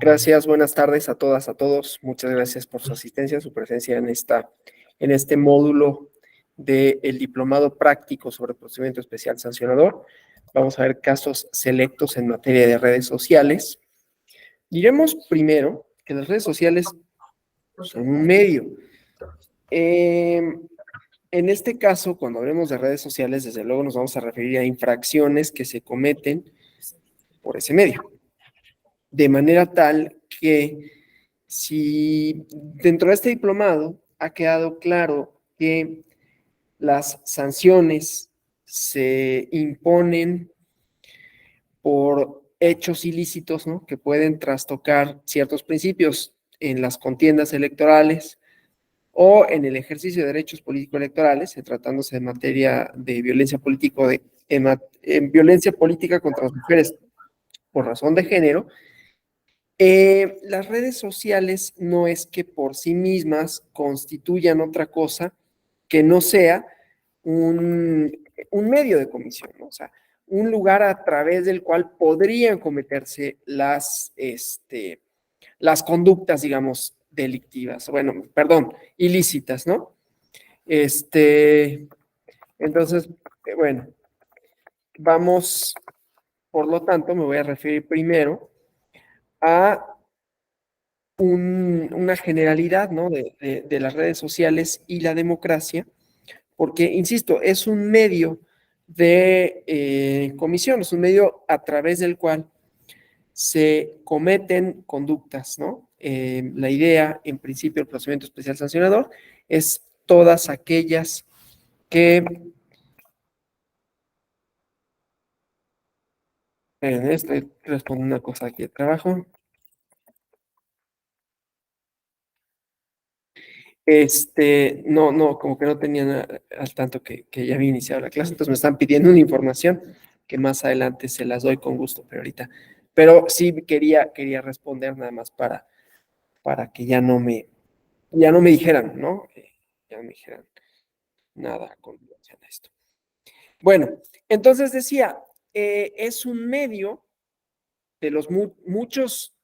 Gracias, buenas tardes a todas, a todos. Muchas gracias por su asistencia, su presencia en este módulo del diplomado práctico sobre procedimiento especial sancionador. Vamos a ver casos selectos en materia de redes sociales. Diremos primero que las redes sociales son un medio. En este caso, cuando hablemos de redes sociales, desde luego nos vamos a referir a infracciones que se cometen por ese medio. De manera tal que si dentro de este diplomado ha quedado claro que las sanciones se imponen por hechos ilícitos, ¿no?, que pueden trastocar ciertos principios en las contiendas electorales o en el ejercicio de derechos político-electorales, tratándose de materia de violencia violencia política contra las mujeres por razón de género. Las redes sociales no es que por sí mismas constituyan otra cosa que no sea un medio de comisión, ¿no? O sea, un lugar a través del cual podrían cometerse las conductas, digamos, delictivas, bueno, perdón, ilícitas, ¿no? Entonces, bueno, vamos, por lo tanto, me voy a referir primero a una generalidad, ¿no?, de las redes sociales y la democracia, porque, insisto, es un medio de comisión, es un medio a través del cual se cometen conductas, ¿no? La idea, en principio, del procedimiento especial sancionador es todas aquellas que... Estoy respondiendo una cosa aquí de trabajo. No, como que no tenían al tanto que ya había iniciado la clase, entonces me están pidiendo una información que más adelante se las doy con gusto, pero sí quería responder nada más para que ya no me dijeran, ¿no? Ya no me dijeran nada con relación a esto. Bueno, entonces decía, es un medio de los muchos,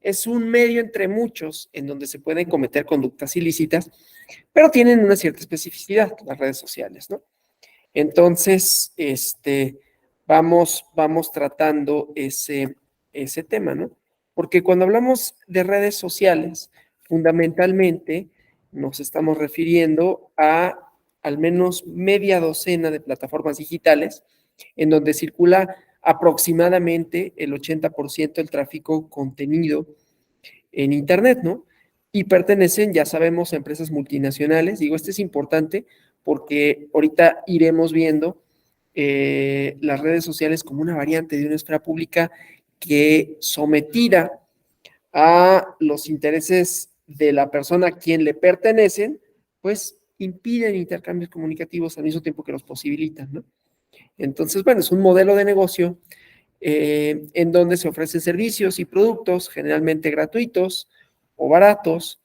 es un medio entre muchos en donde se pueden cometer conductas ilícitas, pero tienen una cierta especificidad las redes sociales, ¿no? Entonces, vamos tratando ese tema, ¿no? Porque cuando hablamos de redes sociales, fundamentalmente nos estamos refiriendo a al menos media docena de plataformas digitales en donde circula aproximadamente el 80% del tráfico contenido en Internet, ¿no? Y pertenecen, ya sabemos, a empresas multinacionales. Digo, esto es importante porque ahorita iremos viendo las redes sociales como una variante de una esfera pública que, sometida a los intereses de la persona a quien le pertenecen, pues impiden intercambios comunicativos al mismo tiempo que los posibilitan, ¿no? Entonces, bueno, es un modelo de negocio en donde se ofrecen servicios y productos generalmente gratuitos o baratos,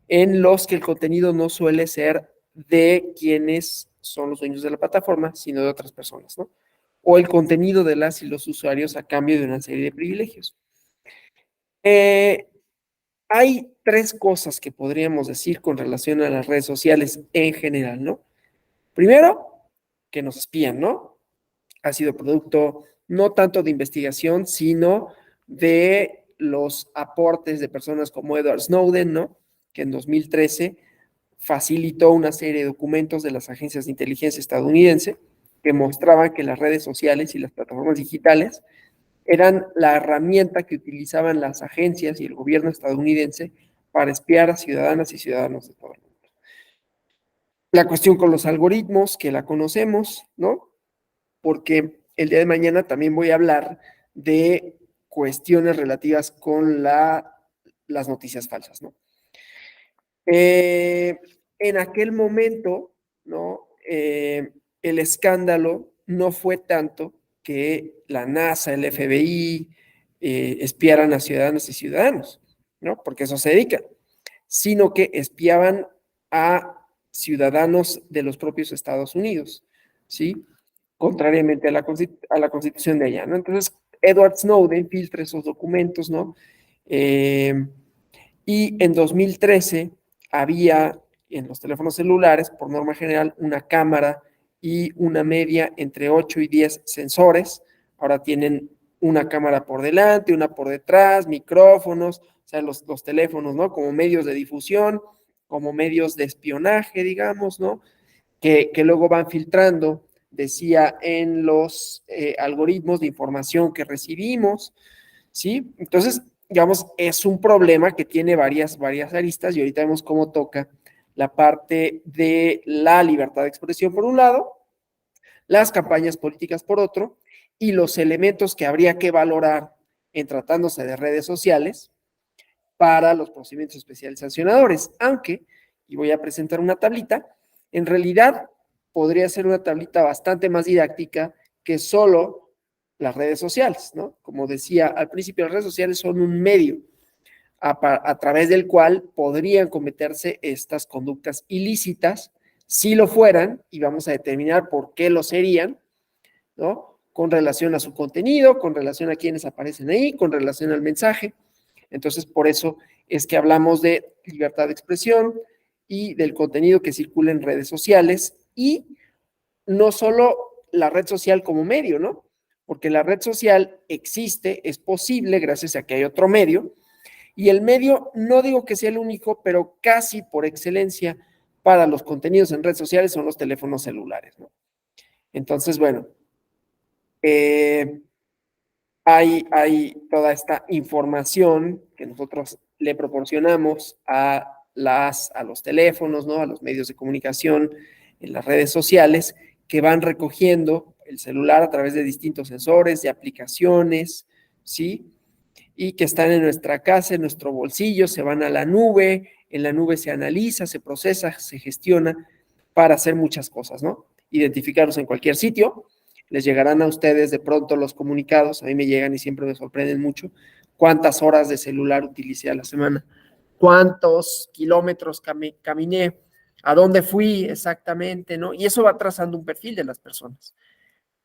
en los que el contenido no suele ser de quienes son los dueños de la plataforma, sino de otras personas, ¿no? O el contenido de las y los usuarios a cambio de una serie de privilegios. Hay tres cosas que podríamos decir con relación a las redes sociales en general, ¿no? Primero, que nos espían, ¿no? Ha sido producto no tanto de investigación, sino de los aportes de personas como Edward Snowden, ¿no?, que en 2013 facilitó una serie de documentos de las agencias de inteligencia estadounidense que mostraban que las redes sociales y las plataformas digitales eran la herramienta que utilizaban las agencias y el gobierno estadounidense para espiar a ciudadanas y ciudadanos de todo el mundo. La cuestión con los algoritmos, que la conocemos, ¿no? Porque el día de mañana también voy a hablar de cuestiones relativas con las noticias falsas, ¿no? En aquel momento, ¿no? El escándalo no fue tanto que la NASA, el FBI, espiaran a ciudadanas y ciudadanos, ¿no? Porque eso se dedican, sino que espiaban a ciudadanos de los propios Estados Unidos, ¿sí? Contrariamente a la Constitución de allá, ¿no? Entonces, Edward Snowden filtra esos documentos, ¿no? Y en 2013 había en los teléfonos celulares, por norma general, una cámara y una media entre 8 y 10 sensores. Ahora tienen una cámara por delante, una por detrás, micrófonos, o sea, los teléfonos, ¿no? Como medios de difusión, como medios de espionaje, digamos, ¿no? Que luego van filtrando, decía, en los algoritmos de información que recibimos, ¿sí? Entonces, digamos, es un problema que tiene varias aristas y ahorita vemos cómo toca la parte de la libertad de expresión por un lado, las campañas políticas por otro, y los elementos que habría que valorar en tratándose de redes sociales para los procedimientos especiales sancionadores, aunque, y voy a presentar una tablita, en realidad podría ser una tablita bastante más didáctica que solo las redes sociales, ¿no? Como decía al principio, las redes sociales son un medio a través del cual podrían cometerse estas conductas ilícitas, si lo fueran, y vamos a determinar por qué lo serían, ¿no? Con relación a su contenido, con relación a quienes aparecen ahí, con relación al mensaje. Entonces, por eso es que hablamos de libertad de expresión y del contenido que circula en redes sociales y no solo la red social como medio, ¿no? Porque la red social existe, es posible gracias a que hay otro medio, y el medio, no digo que sea el único, pero casi por excelencia para los contenidos en redes sociales son los teléfonos celulares, ¿no? Entonces, bueno, hay toda esta información que nosotros le proporcionamos a los teléfonos, ¿no? A los medios de comunicación, en las redes sociales, que van recogiendo el celular a través de distintos sensores, de aplicaciones, ¿sí? Y que están en nuestra casa, en nuestro bolsillo, se van a la nube, en la nube se analiza, se procesa, se gestiona para hacer muchas cosas, ¿no? Identificarlos en cualquier sitio, les llegarán a ustedes de pronto los comunicados, a mí me llegan y siempre me sorprenden mucho, cuántas horas de celular utilicé a la semana, cuántos kilómetros caminé, a dónde fui exactamente, ¿no? Y eso va trazando un perfil de las personas.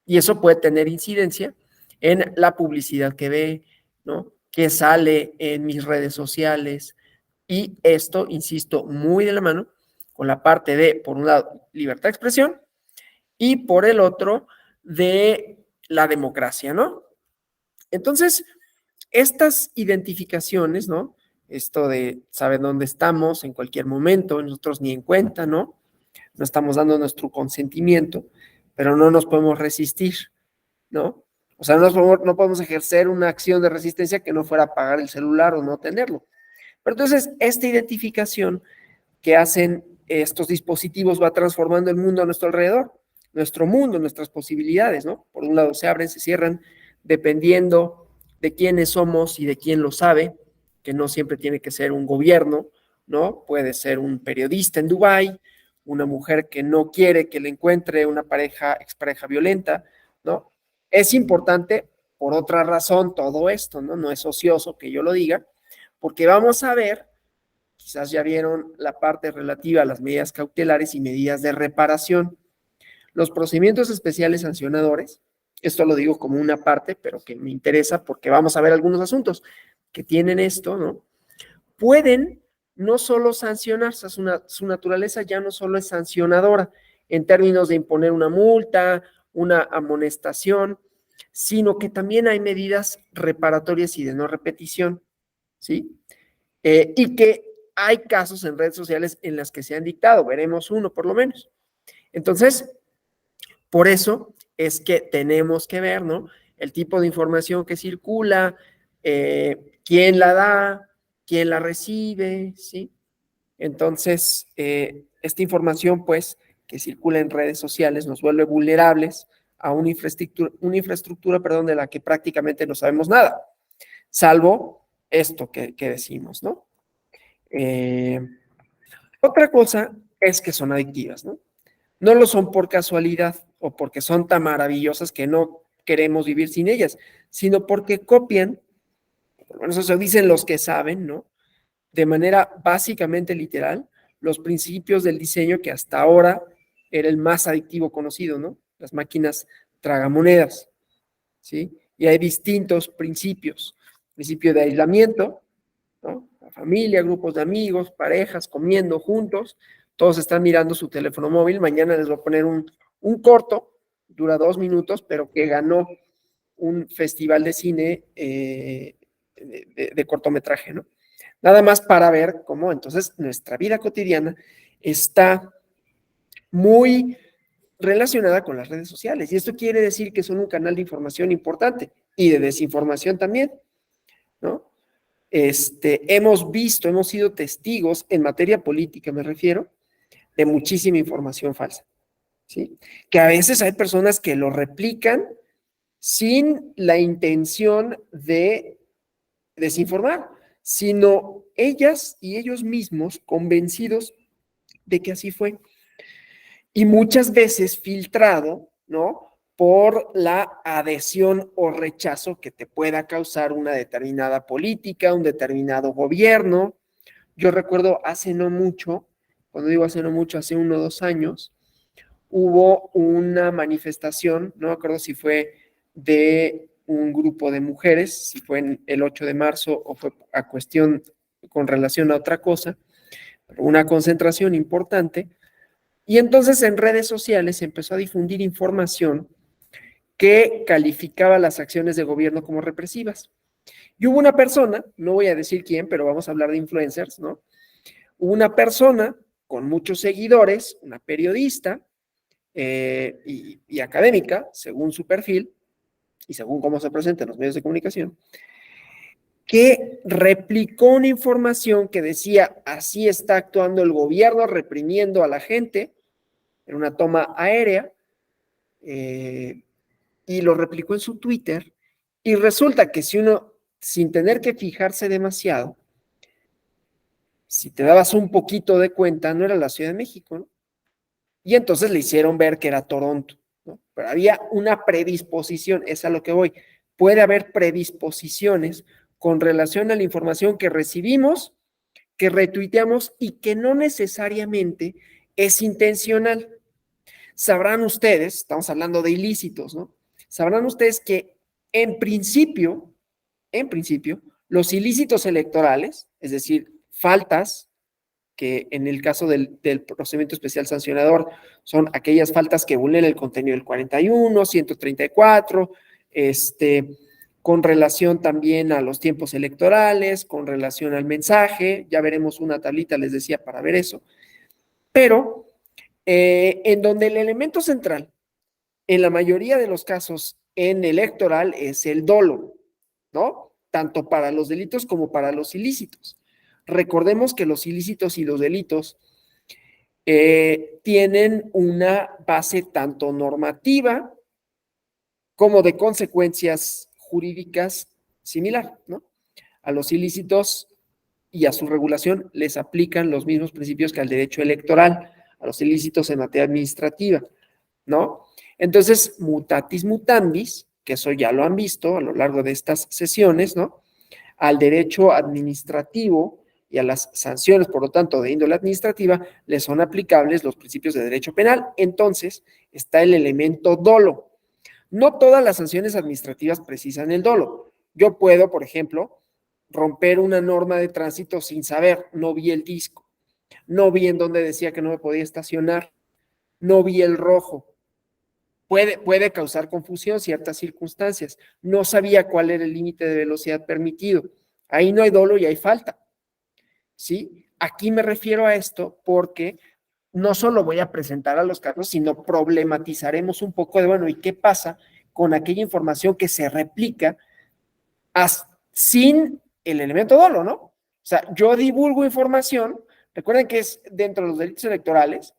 Y eso puede tener incidencia en la publicidad que ve, ¿no? Que sale en mis redes sociales. Y esto, insisto, muy de la mano con la parte de, por un lado, libertad de expresión y por el otro, de la democracia, ¿no? Entonces, estas identificaciones, ¿no? Esto de saber dónde estamos en cualquier momento, nosotros ni en cuenta, ¿no? No estamos dando nuestro consentimiento, pero no nos podemos resistir, ¿no? O sea, no podemos ejercer una acción de resistencia que no fuera apagar el celular o no tenerlo. Pero entonces, esta identificación que hacen estos dispositivos va transformando el mundo a nuestro alrededor, nuestro mundo, nuestras posibilidades, ¿no? Por un lado se abren, se cierran, dependiendo de quiénes somos y de quién lo sabe, que no siempre tiene que ser un gobierno, ¿no? Puede ser un periodista en Dubái, una mujer que no quiere que le encuentre una expareja violenta, ¿no? Es importante, por otra razón, todo esto, ¿no? No es ocioso que yo lo diga, porque vamos a ver, quizás ya vieron la parte relativa a las medidas cautelares y medidas de reparación. Los procedimientos especiales sancionadores, esto lo digo como una parte, pero que me interesa porque vamos a ver algunos asuntos que tienen esto, ¿no? Pueden no solo sancionar, su naturaleza ya no solo es sancionadora en términos de imponer una multa, una amonestación, sino que también hay medidas reparatorias y de no repetición, ¿sí? Y que hay casos en redes sociales en las que se han dictado, veremos uno por lo menos. Entonces, por eso es que tenemos que ver, ¿no? El tipo de información que circula, quién la da, quién la recibe, ¿sí? Entonces, esta información, pues, que circula en redes sociales nos vuelve vulnerables a una infraestructura, perdón, de la que prácticamente no sabemos nada, salvo esto que decimos, ¿no? Otra cosa es que son adictivas, ¿no? No lo son por casualidad o porque son tan maravillosas que no queremos vivir sin ellas, sino porque copian, por lo menos eso dicen los que saben, ¿no? De manera básicamente literal, los principios del diseño que hasta ahora era el más adictivo conocido, ¿no? Las máquinas tragamonedas, ¿sí? Y hay distintos principios. Principio de aislamiento, ¿no? La familia, grupos de amigos, parejas, comiendo juntos, todos están mirando su teléfono móvil. Mañana les voy a poner un corto, dura 2 minutos, pero que ganó un festival de cine de cortometraje, ¿no? Nada más para ver cómo entonces nuestra vida cotidiana está muy relacionada con las redes sociales. Y esto quiere decir que son un canal de información importante y de desinformación también, ¿no? Hemos visto, hemos sido testigos en materia política, me refiero, de muchísima información falsa, ¿sí? Que a veces hay personas que lo replican sin la intención de desinformar, sino ellas y ellos mismos convencidos de que así fue. Y muchas veces filtrado, ¿no? Por la adhesión o rechazo que te pueda causar una determinada política, un determinado gobierno. Yo recuerdo hace no mucho, cuando digo hace no mucho, hace 1 o 2 años, hubo una manifestación, no me acuerdo si fue de un grupo de mujeres, si fue en el 8 de marzo o fue a cuestión con relación a otra cosa, pero una concentración importante. Y entonces en redes sociales se empezó a difundir información que calificaba las acciones de gobierno como represivas. Y hubo una persona, no voy a decir quién, pero vamos a hablar de influencers, ¿no? Hubo una persona con muchos seguidores, una periodista y académica, según su perfil y según cómo se presenta en los medios de comunicación, que replicó una información que decía, así está actuando el gobierno reprimiendo a la gente, en una toma aérea, y lo replicó en su Twitter, y resulta que si uno, sin tener que fijarse demasiado, si te dabas un poquito de cuenta, no era la Ciudad de México, ¿no? Y entonces le hicieron ver que era Toronto, ¿no? Pero había una predisposición, es a lo que voy. Puede haber predisposiciones con relación a la información que recibimos, que retuiteamos y que no necesariamente es intencional. Sabrán ustedes, estamos hablando de ilícitos, ¿no? Sabrán ustedes que en principio, los ilícitos electorales, es decir, faltas que en el caso del procedimiento especial sancionador son aquellas faltas que vulneran el contenido del 41, 134, con relación también a los tiempos electorales, con relación al mensaje, ya veremos una tablita, les decía, para ver eso, pero en donde el elemento central, en la mayoría de los casos en electoral, es el dolo, ¿no? Tanto para los delitos como para los ilícitos. Recordemos que los ilícitos y los delitos tienen una base tanto normativa como de consecuencias jurídicas similar, ¿no? A los ilícitos y a su regulación les aplican los mismos principios que al derecho electoral, a los ilícitos en materia administrativa, ¿no? Entonces, mutatis mutandis, que eso ya lo han visto a lo largo de estas sesiones, ¿no? Al derecho administrativo y a las sanciones, por lo tanto, de índole administrativa, les son aplicables los principios de derecho penal. Entonces, está el elemento dolo. No todas las sanciones administrativas precisan el dolo. Yo puedo, por ejemplo, romper una norma de tránsito sin saber, no vi el disco, no vi en dónde decía que no me podía estacionar, no vi el rojo. Puede causar confusión ciertas circunstancias. No sabía cuál era el límite de velocidad permitido. Ahí no hay dolo y hay falta, ¿sí? Aquí me refiero a esto porque no solo voy a presentar a los casos, sino problematizaremos un poco de, bueno, ¿y qué pasa con aquella información que se replica sin el elemento dolo, ¿no? O sea, yo divulgo información, recuerden que es dentro de los delitos electorales,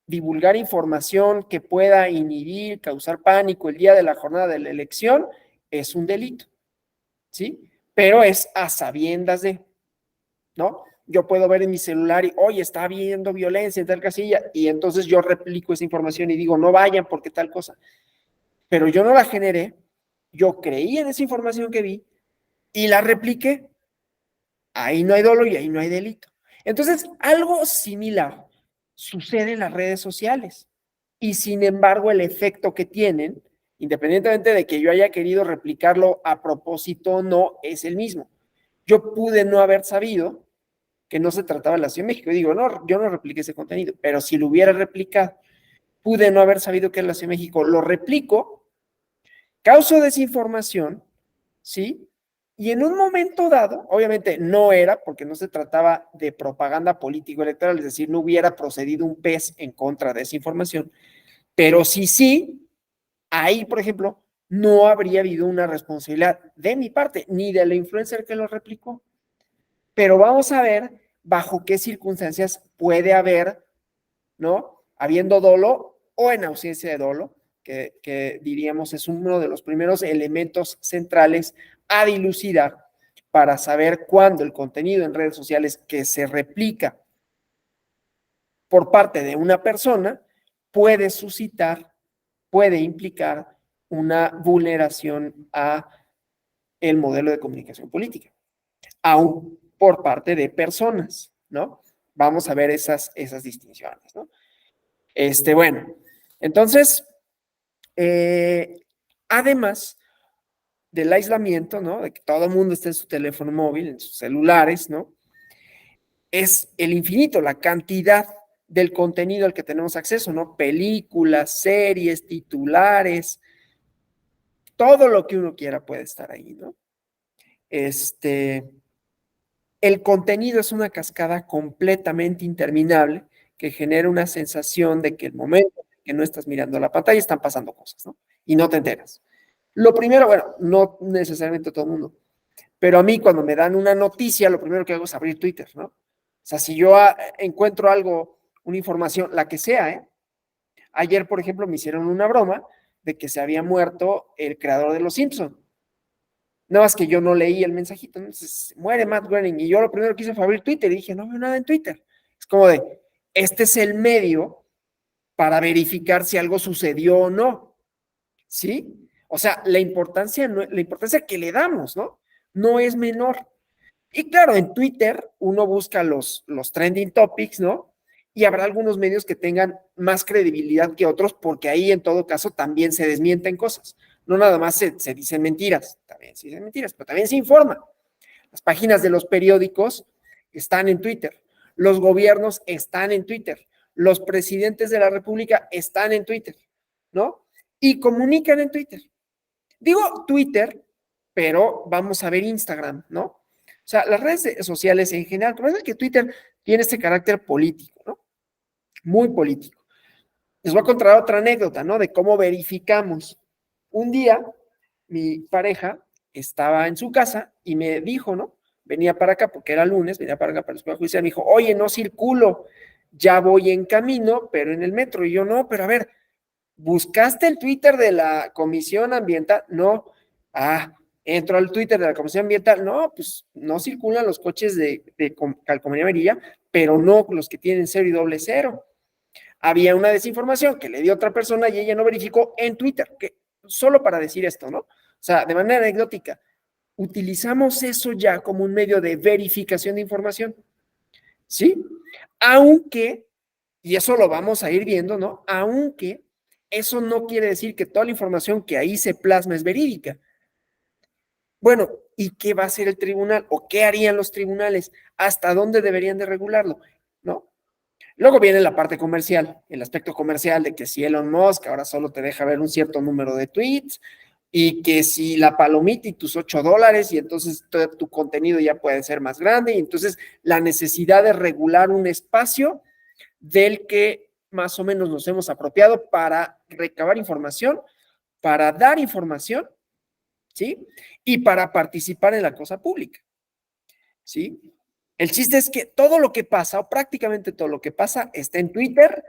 divulgar información que pueda inhibir, causar pánico el día de la jornada de la elección, es un delito, ¿sí? Pero es a sabiendas de, ¿no? Yo puedo ver en mi celular y, oye, está habiendo violencia en tal casilla, y entonces yo replico esa información y digo, no vayan porque tal cosa. Pero yo no la generé, yo creí en esa información que vi y la repliqué. Ahí no hay dolo y ahí no hay delito. Entonces, algo similar sucede en las redes sociales. Y sin embargo, el efecto que tienen, independientemente de que yo haya querido replicarlo a propósito o no, es el mismo. Yo pude no haber sabido que no se trataba de la Ciudad de México. Y digo, no, yo no repliqué ese contenido, pero si lo hubiera replicado, pude no haber sabido que era la Ciudad de México, lo replico, causo desinformación, ¿sí? Y en un momento dado, obviamente no era, porque no se trataba de propaganda político-electoral, es decir, no hubiera procedido un PES en contra de esa información, pero sí, ahí, por ejemplo, no habría habido una responsabilidad de mi parte, ni de la influencer que lo replicó. Pero vamos a ver bajo qué circunstancias puede haber, ¿no? Habiendo dolo o en ausencia de dolo, que diríamos es uno de los primeros elementos centrales a dilucidar para saber cuándo el contenido en redes sociales que se replica por parte de una persona puede suscitar, puede implicar una vulneración a el modelo de comunicación política, aún por parte de personas, ¿no? Vamos a ver esas distinciones, ¿no? Bueno, entonces, además del aislamiento, ¿no? De que todo el mundo esté en su teléfono móvil, en sus celulares, ¿no? Es el infinito, la cantidad del contenido al que tenemos acceso, ¿no? Películas, series, titulares, todo lo que uno quiera puede estar ahí, ¿no? El contenido es una cascada completamente interminable que genera una sensación de que el momento en que no estás mirando la pantalla están pasando cosas, ¿no? Y no te enteras. Lo primero, bueno, no necesariamente todo el mundo, pero a mí cuando me dan una noticia, lo primero que hago es abrir Twitter, ¿no? O sea, si yo encuentro algo, una información, la que sea, ¿eh? Ayer, por ejemplo, me hicieron una broma de que se había muerto el creador de Los Simpson. Nada más que yo no leí el mensajito, entonces muere Matt Groening y yo lo primero que hice fue abrir Twitter y dije, no veo nada en Twitter. Es como de, este es el medio para verificar si algo sucedió o no, ¿sí? O sea, la importancia que le damos, ¿no? No es menor. Y claro, en Twitter uno busca los trending topics, ¿no? Y habrá algunos medios que tengan más credibilidad que otros, porque ahí en todo caso también se desmienten cosas. No nada más se dicen mentiras, también se dicen mentiras, pero también se informa. Las páginas de los periódicos están en Twitter, los gobiernos están en Twitter, los presidentes de la República están en Twitter, ¿no? Y comunican en Twitter. Digo Twitter, pero vamos a ver Instagram, ¿no? O sea, las redes sociales en general, recuerden que Twitter tiene este carácter político, ¿no? Muy político. Les voy a contar otra anécdota, ¿no? De cómo verificamos. Un día, mi pareja estaba en su casa y me dijo, ¿no? Venía para acá porque era lunes, venía para acá para la escuela judicial, me dijo, oye, no circulo, ya voy en camino, pero en el metro. Y yo, no, pero a ver, ¿buscaste el Twitter de la Comisión Ambiental? No. Ah, entro al Twitter de la Comisión Ambiental. No, pues no circulan los coches de calcomanía amarilla, pero no los que tienen cero y doble cero. Había una desinformación que le dio otra persona y ella no verificó en Twitter, que solo para decir esto, ¿no? O sea, de manera anecdótica, utilizamos eso ya como un medio de verificación de información, ¿sí? Aunque, y eso lo vamos a ir viendo, ¿no? Aunque eso no quiere decir que toda la información que ahí se plasma es verídica. Bueno, ¿y qué va a hacer el tribunal? ¿O qué harían los tribunales? ¿Hasta dónde deberían de regularlo? ¿No? Luego viene la parte comercial, el aspecto comercial de que si Elon Musk ahora solo te deja ver un cierto número de tweets y que si la palomita y tus $8 y entonces tu contenido ya puede ser más grande y entonces la necesidad de regular un espacio del que más o menos nos hemos apropiado para recabar información, para dar información, ¿sí? Y para participar en la cosa pública, ¿sí? El chiste es que todo lo que pasa, o prácticamente todo lo que pasa, está en Twitter.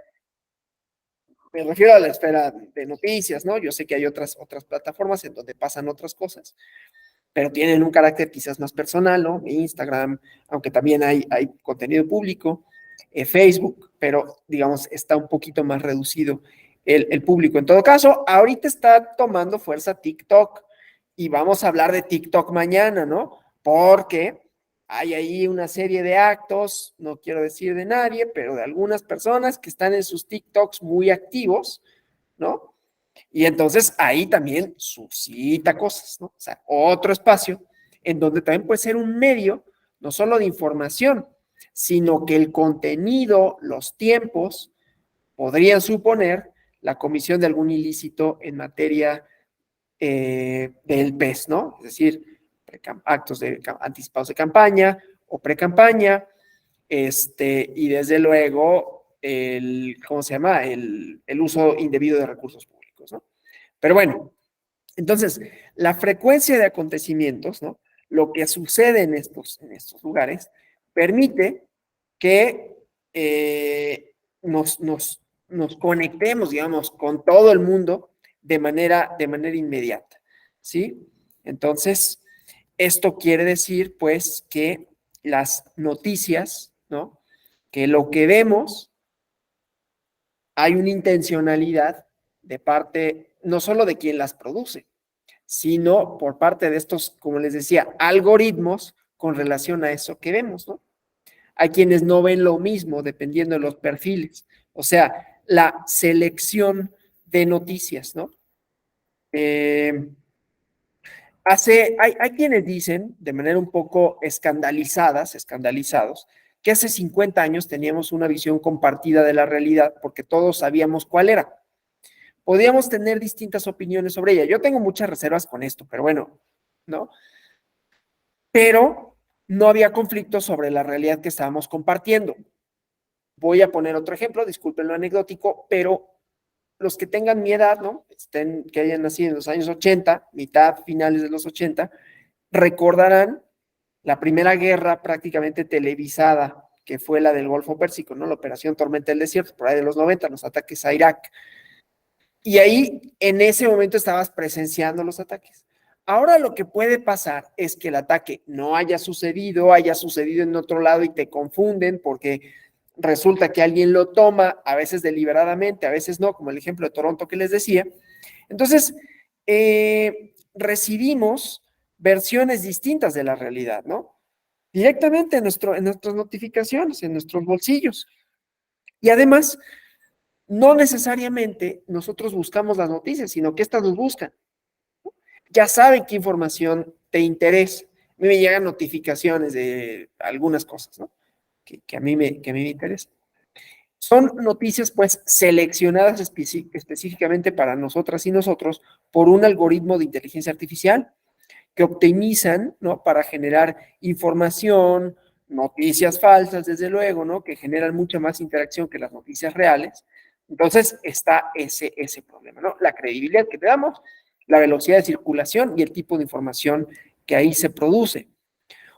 Me refiero a la esfera de noticias, ¿no? Yo sé que hay otras plataformas en donde pasan otras cosas, pero tienen un carácter quizás más personal, ¿no? Instagram, aunque también hay contenido público, Facebook, pero digamos, está un poquito más reducido el público. En todo caso, ahorita está tomando fuerza TikTok y vamos a hablar de TikTok mañana, ¿no? Porque hay ahí una serie de actos, no quiero decir de nadie, pero de algunas personas que están en sus TikToks muy activos, ¿no? Y entonces ahí también suscita cosas, ¿no? O sea, otro espacio en donde también puede ser un medio, no solo de información, sino que el contenido, los tiempos, podrían suponer la comisión de algún ilícito en materia del PES, ¿no? Es decir, actos de anticipados de campaña o pre-campaña, y desde luego ¿cómo se llama? El uso indebido de recursos públicos, ¿no? Pero bueno, entonces, la frecuencia de acontecimientos, ¿no? Lo que sucede en estos lugares, permite que nos conectemos, digamos, con todo el mundo de manera inmediata, ¿sí? Entonces, esto quiere decir, pues, que las noticias, ¿no? Que lo que vemos, hay una intencionalidad de parte, no solo de quien las produce, sino por parte de estos, como les decía, algoritmos con relación a eso que vemos, ¿no? Hay quienes no ven lo mismo dependiendo de los perfiles, o sea, la selección de noticias, ¿no? Hay quienes dicen, de manera un poco escandalizados, que hace 50 años teníamos una visión compartida de la realidad porque todos sabíamos cuál era. Podíamos tener distintas opiniones sobre ella. Yo tengo muchas reservas con esto, pero bueno, ¿no? Pero no había conflicto sobre la realidad que estábamos compartiendo. Voy a poner otro ejemplo, disculpen lo anecdótico, pero los que tengan mi edad, ¿no? Que hayan nacido en los años 80, mitad, finales de los 80, recordarán la primera guerra prácticamente televisada, que fue la del Golfo Pérsico, ¿no? La Operación Tormenta del Desierto, por ahí de los 90, los ataques a Irak. Y ahí, en ese momento, estabas presenciando los ataques. Ahora lo que puede pasar es que el ataque no haya sucedido en otro lado y te confunden porque resulta que alguien lo toma, a veces deliberadamente, a veces no, como el ejemplo de Toronto que les decía. Entonces, recibimos versiones distintas de la realidad, ¿no? Directamente en nuestras notificaciones, en nuestros bolsillos. Y además, no necesariamente nosotros buscamos las noticias, sino que éstas nos buscan. Ya saben qué información te interesa. A mí me llegan notificaciones de algunas cosas, ¿no? Que a mí me interesan. Son noticias, pues, seleccionadas específicamente para nosotras y nosotros por un algoritmo de inteligencia artificial que optimizan, ¿no? Para generar información, noticias falsas, desde luego, ¿no? Que generan mucha más interacción que las noticias reales. Entonces, está ese problema, ¿no? La credibilidad que te damos, la velocidad de circulación y el tipo de información que ahí se produce.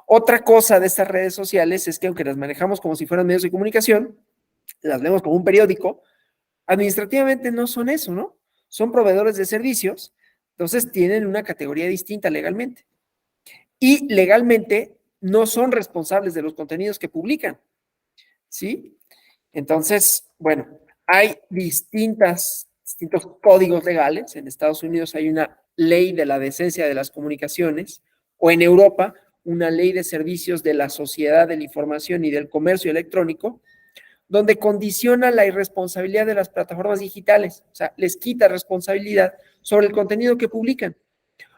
Otra cosa de estas redes sociales es que aunque las manejamos como si fueran medios de comunicación, las vemos como un periódico, administrativamente no son eso, ¿no? Son proveedores de servicios, entonces tienen una categoría distinta legalmente. Y legalmente no son responsables de los contenidos que publican, ¿sí? Entonces, bueno, hay distintos códigos legales. En Estados Unidos hay una ley de la decencia de las comunicaciones, o en Europa, una ley de servicios de la sociedad de la información y del comercio electrónico, donde condiciona la irresponsabilidad de las plataformas digitales, o sea, les quita responsabilidad sobre el contenido que publican,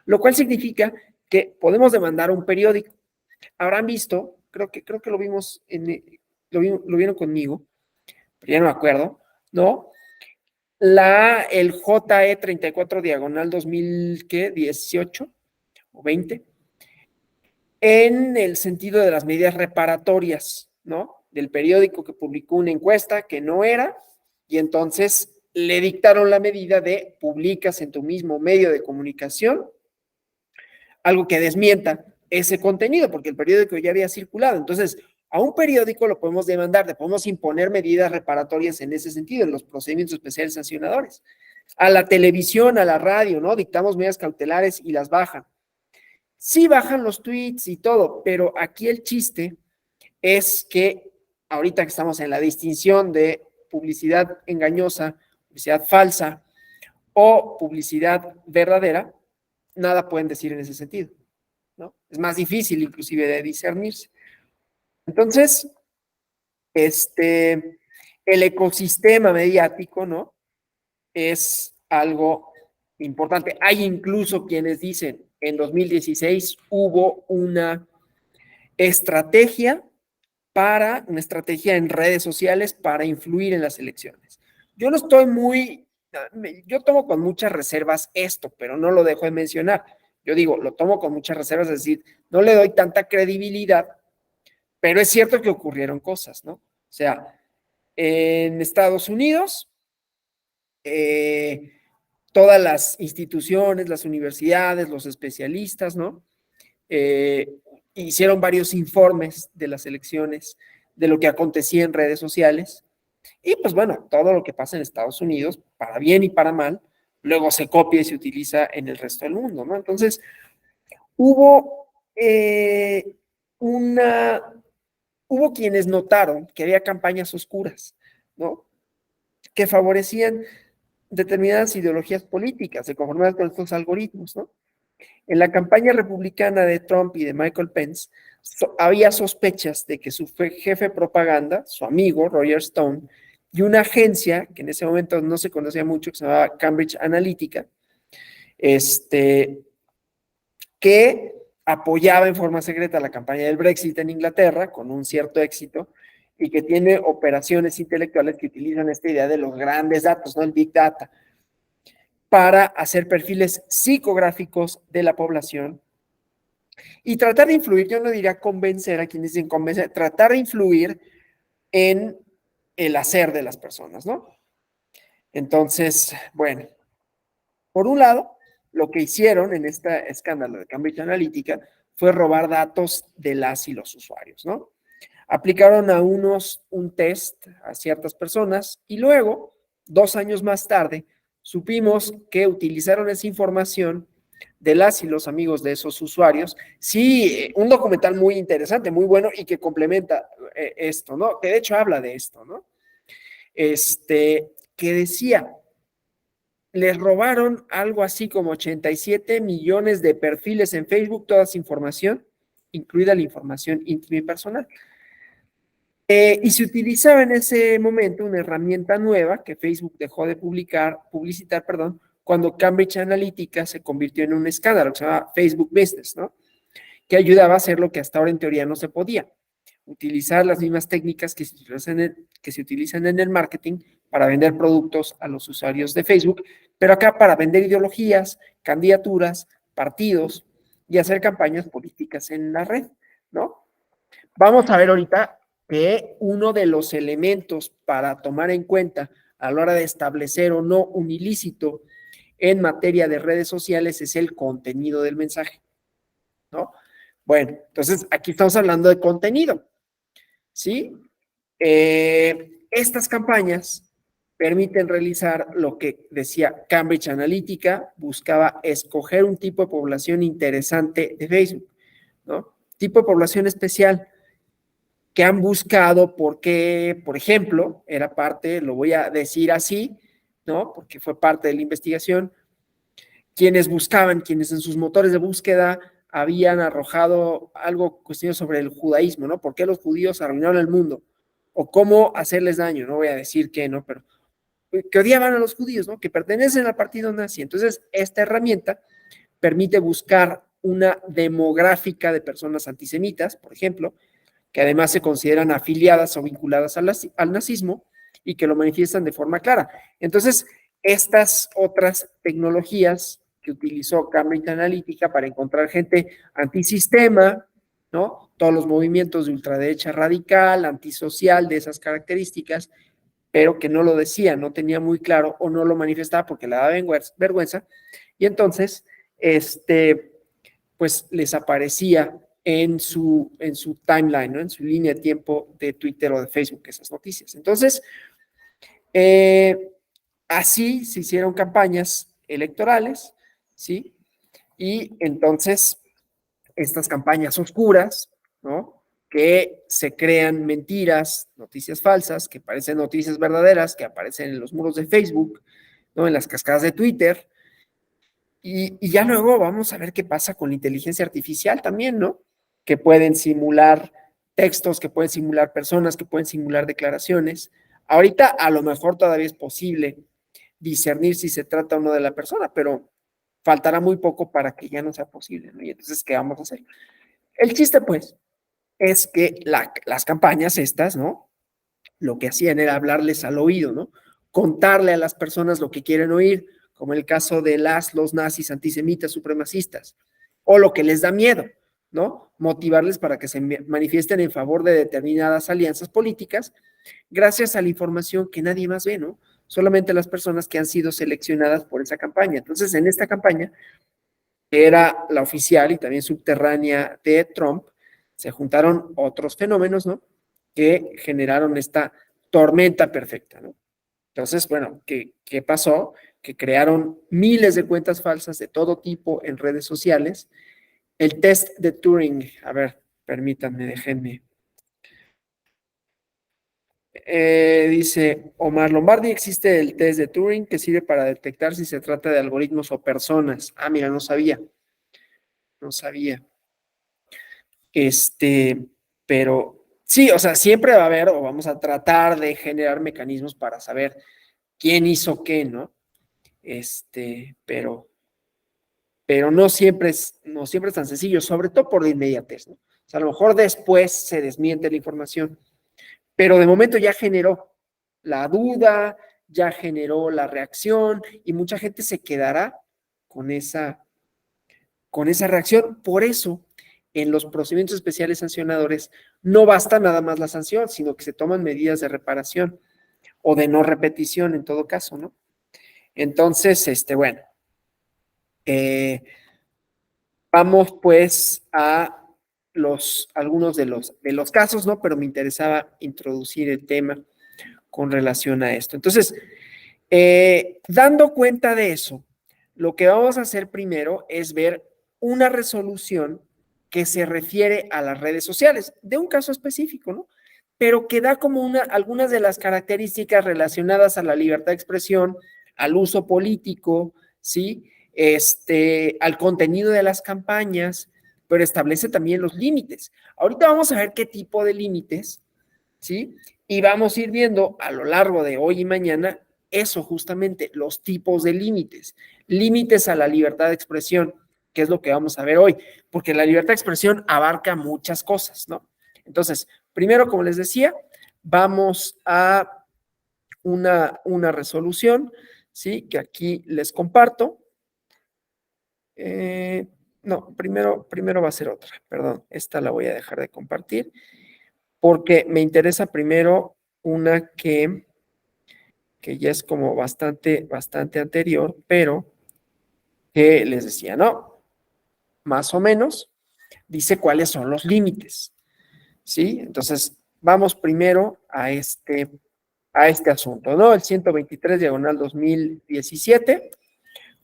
lo cual significa que podemos demandar a un periódico. Habrán visto, creo que lo vimos, lo vieron conmigo, pero ya no me acuerdo, ¿no? El JE 34 diagonal 2018 o 20, en el sentido de las medidas reparatorias, ¿no? Del periódico que publicó una encuesta que no era, y entonces le dictaron la medida de publicas en tu mismo medio de comunicación algo que desmienta ese contenido, porque el periódico ya había circulado. Entonces, a un periódico lo podemos demandar, le podemos imponer medidas reparatorias en ese sentido, en los procedimientos especiales sancionadores. A la televisión, a la radio, ¿no? Dictamos medidas cautelares y las bajan. Sí bajan los tweets y todo, pero aquí el chiste es que ahorita que estamos en la distinción de publicidad engañosa, publicidad falsa o publicidad verdadera, nada pueden decir en ese sentido, ¿no? Es más difícil inclusive de discernirse. Entonces, el ecosistema mediático, ¿no? Es algo importante. Hay incluso quienes dicen, en 2016 hubo una estrategia en redes sociales para influir en las elecciones. Yo no estoy yo tomo con muchas reservas esto, pero no lo dejo de mencionar. Yo digo, lo tomo con muchas reservas, es decir, no le doy tanta credibilidad, pero es cierto que ocurrieron cosas, ¿no? O sea, en Estados Unidos, todas las instituciones, las universidades, los especialistas, ¿no? Hicieron varios informes de las elecciones, de lo que acontecía en redes sociales. Y pues bueno, todo lo que pasa en Estados Unidos, para bien y para mal, luego se copia y se utiliza en el resto del mundo, ¿no? Entonces, hubo hubo quienes notaron que había campañas oscuras, ¿no? Que favorecían determinadas ideologías políticas de conformidad con estos algoritmos, ¿no? En la campaña republicana de Trump y de Michael Pence, había sospechas de que su jefe de propaganda, su amigo Roger Stone, y una agencia que en ese momento no se conocía mucho, que se llamaba Cambridge Analytica, que apoyaba en forma secreta la campaña del Brexit en Inglaterra con un cierto éxito y que tiene operaciones intelectuales que utilizan esta idea de los grandes datos, ¿no? El Big Data, para hacer perfiles psicográficos de la población y tratar de influir, yo no diría convencer a quienes dicen convencer, tratar de influir en el hacer de las personas, ¿no? Entonces, bueno, por un lado, lo que hicieron en este escándalo de Cambridge Analytica fue robar datos de las y los usuarios, ¿no? Aplicaron a unos un test a ciertas personas y luego, 2 años más tarde, supimos que utilizaron esa información de las y los amigos de esos usuarios. Sí, un documental muy interesante, muy bueno y que complementa esto, ¿no? Que de hecho habla de esto, ¿no? Que decía, les robaron algo así como 87 millones de perfiles en Facebook, toda esa información, incluida la información íntima y personal. Y se utilizaba en ese momento una herramienta nueva que Facebook dejó de publicitar, perdón, cuando Cambridge Analytica se convirtió en un escándalo, que se llama Facebook Business, ¿no? Que ayudaba a hacer lo que hasta ahora en teoría no se podía, utilizar las mismas técnicas que se utilizan en el marketing para vender productos a los usuarios de Facebook, pero acá para vender ideologías, candidaturas, partidos y hacer campañas políticas en la red, ¿no? Vamos a ver ahorita que uno de los elementos para tomar en cuenta a la hora de establecer o no un ilícito en materia de redes sociales es el contenido del mensaje, ¿no? Bueno, entonces aquí estamos hablando de contenido, ¿sí? Estas campañas permiten realizar lo que decía Cambridge Analytica, buscaba escoger un tipo de población interesante de Facebook, ¿no? Tipo de población especial que han buscado porque, por ejemplo, era parte, lo voy a decir así, ¿no? Porque fue parte de la investigación, quienes en sus motores de búsqueda habían arrojado algo cuestiones sobre el judaísmo, ¿no? ¿Por qué los judíos arruinaron el mundo? O cómo hacerles daño, no voy a decir qué, ¿no? Pero que odiaban a los judíos, ¿no? Que pertenecen al partido nazi. Entonces, esta herramienta permite buscar una demográfica de personas antisemitas, por ejemplo, que además se consideran afiliadas o vinculadas al nazismo y que lo manifiestan de forma clara. Entonces, estas otras tecnologías que utilizó Cambridge Analytica para encontrar gente antisistema, ¿no? Todos los movimientos de ultraderecha radical, antisocial, de esas características, pero que no lo decía, no tenía muy claro o no lo manifestaba porque le daba vergüenza. Y entonces, pues les aparecía en su timeline, ¿no? En su línea de tiempo de Twitter o de Facebook, esas noticias. Entonces, así se hicieron campañas electorales, ¿sí? Y entonces, estas campañas oscuras, ¿no? Que se crean mentiras, noticias falsas, que parecen noticias verdaderas, que aparecen en los muros de Facebook, ¿no? En las cascadas de Twitter. Y ya luego vamos a ver qué pasa con la inteligencia artificial también, ¿no? Que pueden simular textos, que pueden simular personas, que pueden simular declaraciones. Ahorita a lo mejor todavía es posible discernir si se trata o no de la persona, pero faltará muy poco para que ya no sea posible, ¿no? Y entonces, ¿qué vamos a hacer? El chiste, pues, es que las campañas estas, ¿no? Lo que hacían era hablarles al oído, ¿no? Contarle a las personas lo que quieren oír, como en el caso de los nazis antisemitas supremacistas, o lo que les da miedo, ¿no? Motivarles para que se manifiesten en favor de determinadas alianzas políticas, gracias a la información que nadie más ve, ¿no? Solamente las personas que han sido seleccionadas por esa campaña. Entonces, en esta campaña, que era la oficial y también subterránea de Trump, se juntaron otros fenómenos, ¿no? Que generaron esta tormenta perfecta, ¿no? Entonces, bueno, ¿qué pasó? Que crearon miles de cuentas falsas de todo tipo en redes sociales. El test de Turing, a ver, permítanme, déjenme. Dice Omar Lombardi, existe el test de Turing que sirve para detectar si se trata de algoritmos o personas. Ah, mira, no sabía, no sabía. Pero sí, o sea, siempre va a haber o vamos a tratar de generar mecanismos para saber quién hizo qué, ¿no? Pero no siempre es tan sencillo, sobre todo por la inmediatez, ¿no? O sea, a lo mejor después se desmiente la información, pero de momento ya generó la duda, ya generó la reacción y mucha gente se quedará con esa reacción. Por eso, en los procedimientos especiales sancionadores, no basta nada más la sanción, sino que se toman medidas de reparación o de no repetición en todo caso, ¿no? Entonces, bueno, vamos pues a algunos de los casos, ¿no? Pero me interesaba introducir el tema con relación a esto. Entonces, dando cuenta de eso, lo que vamos a hacer primero es ver una resolución que se refiere a las redes sociales, de un caso específico, ¿no? Pero que da como algunas de las características relacionadas a la libertad de expresión, al uso político, ¿sí? Al contenido de las campañas, pero establece también los límites. Ahorita vamos a ver qué tipo de límites, ¿sí? Y vamos a ir viendo a lo largo de hoy y mañana eso justamente, los tipos de límites, límites a la libertad de expresión, que es lo que vamos a ver hoy, porque la libertad de expresión abarca muchas cosas, ¿no? Entonces, primero, como les decía, vamos a una resolución, ¿sí? Que aquí les comparto. No, primero va a ser otra, perdón, esta la voy a dejar de compartir, porque me interesa primero una que ya es como bastante anterior, pero que les decía, ¿no? Más o menos dice cuáles son los límites, ¿sí? Entonces, vamos primero a este asunto, ¿no? El 123 diagonal 2017,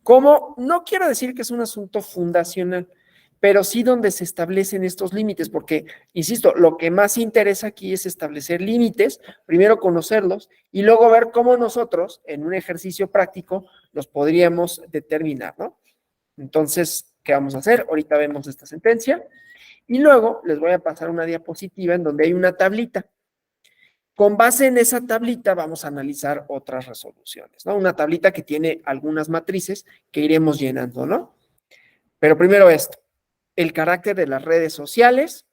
como no quiero decir que es un asunto fundacional, pero sí donde se establecen estos límites, porque, insisto, lo que más interesa aquí es establecer límites, primero conocerlos y luego ver cómo nosotros, en un ejercicio práctico, los podríamos determinar, ¿no? Entonces, ¿qué vamos a hacer? Ahorita vemos esta sentencia y luego les voy a pasar una diapositiva en donde hay una tablita. Con base en esa tablita vamos a analizar otras resoluciones, ¿no? Una tablita que tiene algunas matrices que iremos llenando, ¿no? Pero primero esto, el carácter de las redes sociales,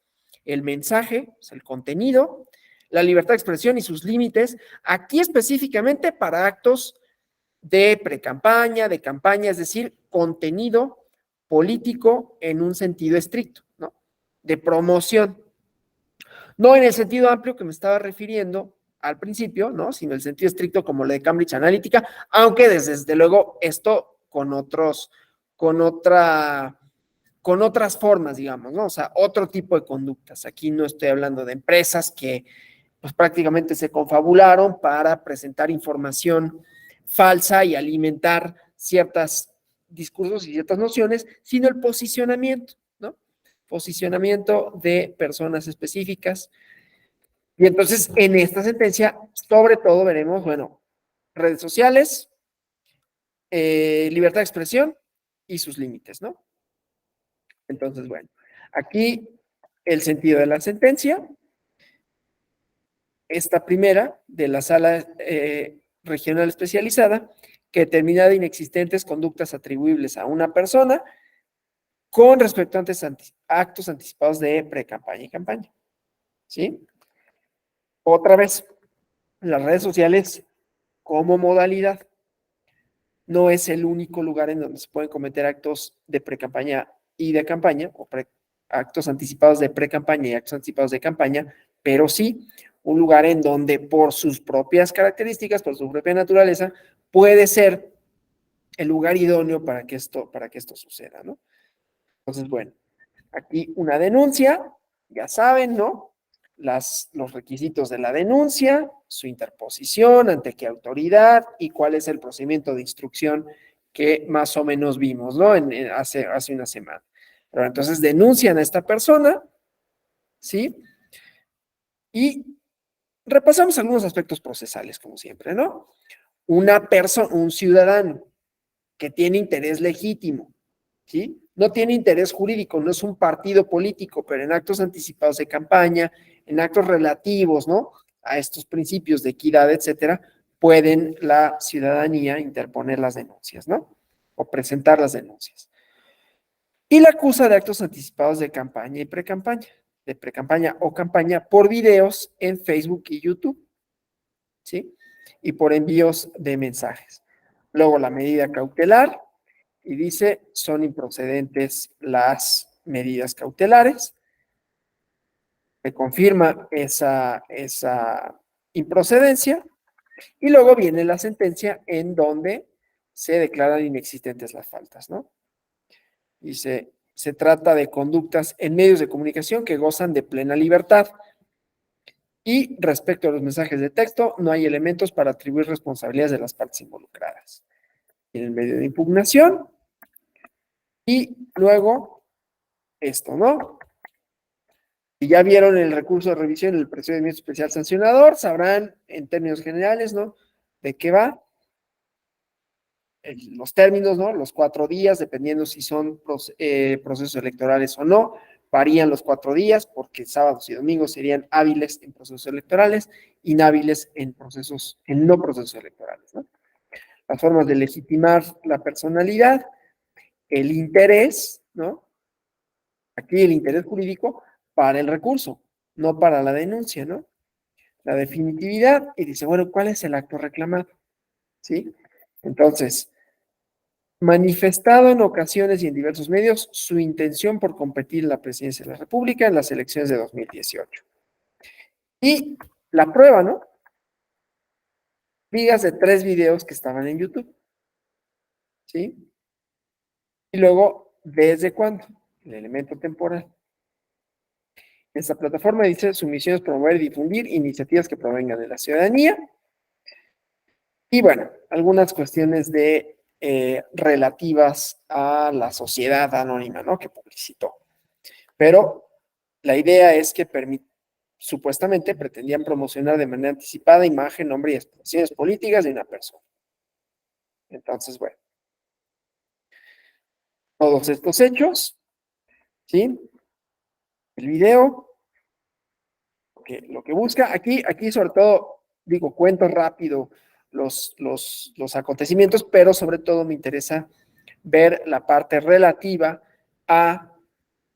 el mensaje, el contenido, la libertad de expresión y sus límites, aquí específicamente para actos de precampaña, de campaña, es decir, contenido político en un sentido estricto, ¿no? De promoción. No en el sentido amplio que me estaba refiriendo al principio, ¿no? Sino el sentido estricto como lo de Cambridge Analytica, aunque desde luego esto con otras formas, digamos, ¿no? O sea, otro tipo de conductas. Aquí no estoy hablando de empresas que pues prácticamente se confabularon para presentar información falsa y alimentar ciertos discursos y ciertas nociones, sino el posicionamiento, ¿no? Posicionamiento de personas específicas. Y entonces, en esta sentencia, sobre todo veremos, bueno, redes sociales, libertad de expresión y sus límites, ¿no? Entonces, bueno, aquí el sentido de la sentencia, esta primera de la sala regional especializada, que determina de inexistentes conductas atribuibles a una persona con respecto a actos anticipados de pre-campaña y campaña. ¿Sí? Otra vez, las redes sociales como modalidad no es el único lugar en donde se pueden cometer actos de pre-campaña y de campaña, o actos anticipados de pre-campaña y actos anticipados de campaña, pero sí un lugar en donde por sus propias características, por su propia naturaleza, puede ser el lugar idóneo para que esto suceda, ¿no? Entonces, bueno, aquí una denuncia, ya saben, ¿no? Los requisitos de la denuncia, su interposición, ante qué autoridad y cuál es el procedimiento de instrucción que más o menos vimos, ¿no? Hace una semana. Pero entonces denuncian a esta persona, ¿sí? Y repasamos algunos aspectos procesales, como siempre, ¿no? Un ciudadano que tiene interés legítimo, ¿sí? No tiene interés jurídico, no es un partido político, pero en actos anticipados de campaña, en actos relativos, ¿no? A estos principios de equidad, etcétera, pueden la ciudadanía interponer las denuncias, ¿no? O presentar las denuncias. Y la acusa de actos anticipados de campaña y pre-campaña, de pre-campaña o campaña por videos en Facebook y YouTube, ¿sí? Y por envíos de mensajes. Luego la medida cautelar, y dice, son improcedentes las medidas cautelares. Se confirma esa improcedencia y luego viene la sentencia en donde se declaran inexistentes las faltas, ¿no? Dice, se trata de conductas en medios de comunicación que gozan de plena libertad y respecto a los mensajes de texto no hay elementos para atribuir responsabilidades de las partes involucradas. En el medio de impugnación y luego esto, ¿no? Si ya vieron el recurso de revisión del procedimiento especial sancionador, sabrán en términos generales, ¿no? De qué va. Los términos, ¿no? Los 4 días, dependiendo si son procesos electorales o no, varían los 4 días porque sábados y domingos serían hábiles en procesos electorales, inhábiles en no procesos electorales, ¿no? Las formas de legitimar la personalidad, el interés, ¿no? Aquí el interés jurídico para el recurso, no para la denuncia, ¿no? La definitividad y dice, bueno, ¿cuál es el acto reclamado? ¿Sí? Entonces, manifestado en ocasiones y en diversos medios su intención por competir en la presidencia de la República en las elecciones de 2018. Y la prueba, ¿no? Ligas de 3 videos que estaban en YouTube. ¿Sí? Y luego, ¿desde cuándo? El elemento temporal. Esta plataforma dice, su misión es promover y difundir iniciativas que provengan de la ciudadanía. Y bueno, algunas cuestiones relativas a la sociedad anónima, ¿no? Que publicitó. Pero la idea es que supuestamente pretendían promocionar de manera anticipada imagen, nombre y expresiones políticas de una persona. Entonces, bueno, todos estos hechos, ¿sí? El video, lo que busca, aquí sobre todo, digo, cuento rápido los acontecimientos, pero sobre todo me interesa ver la parte relativa a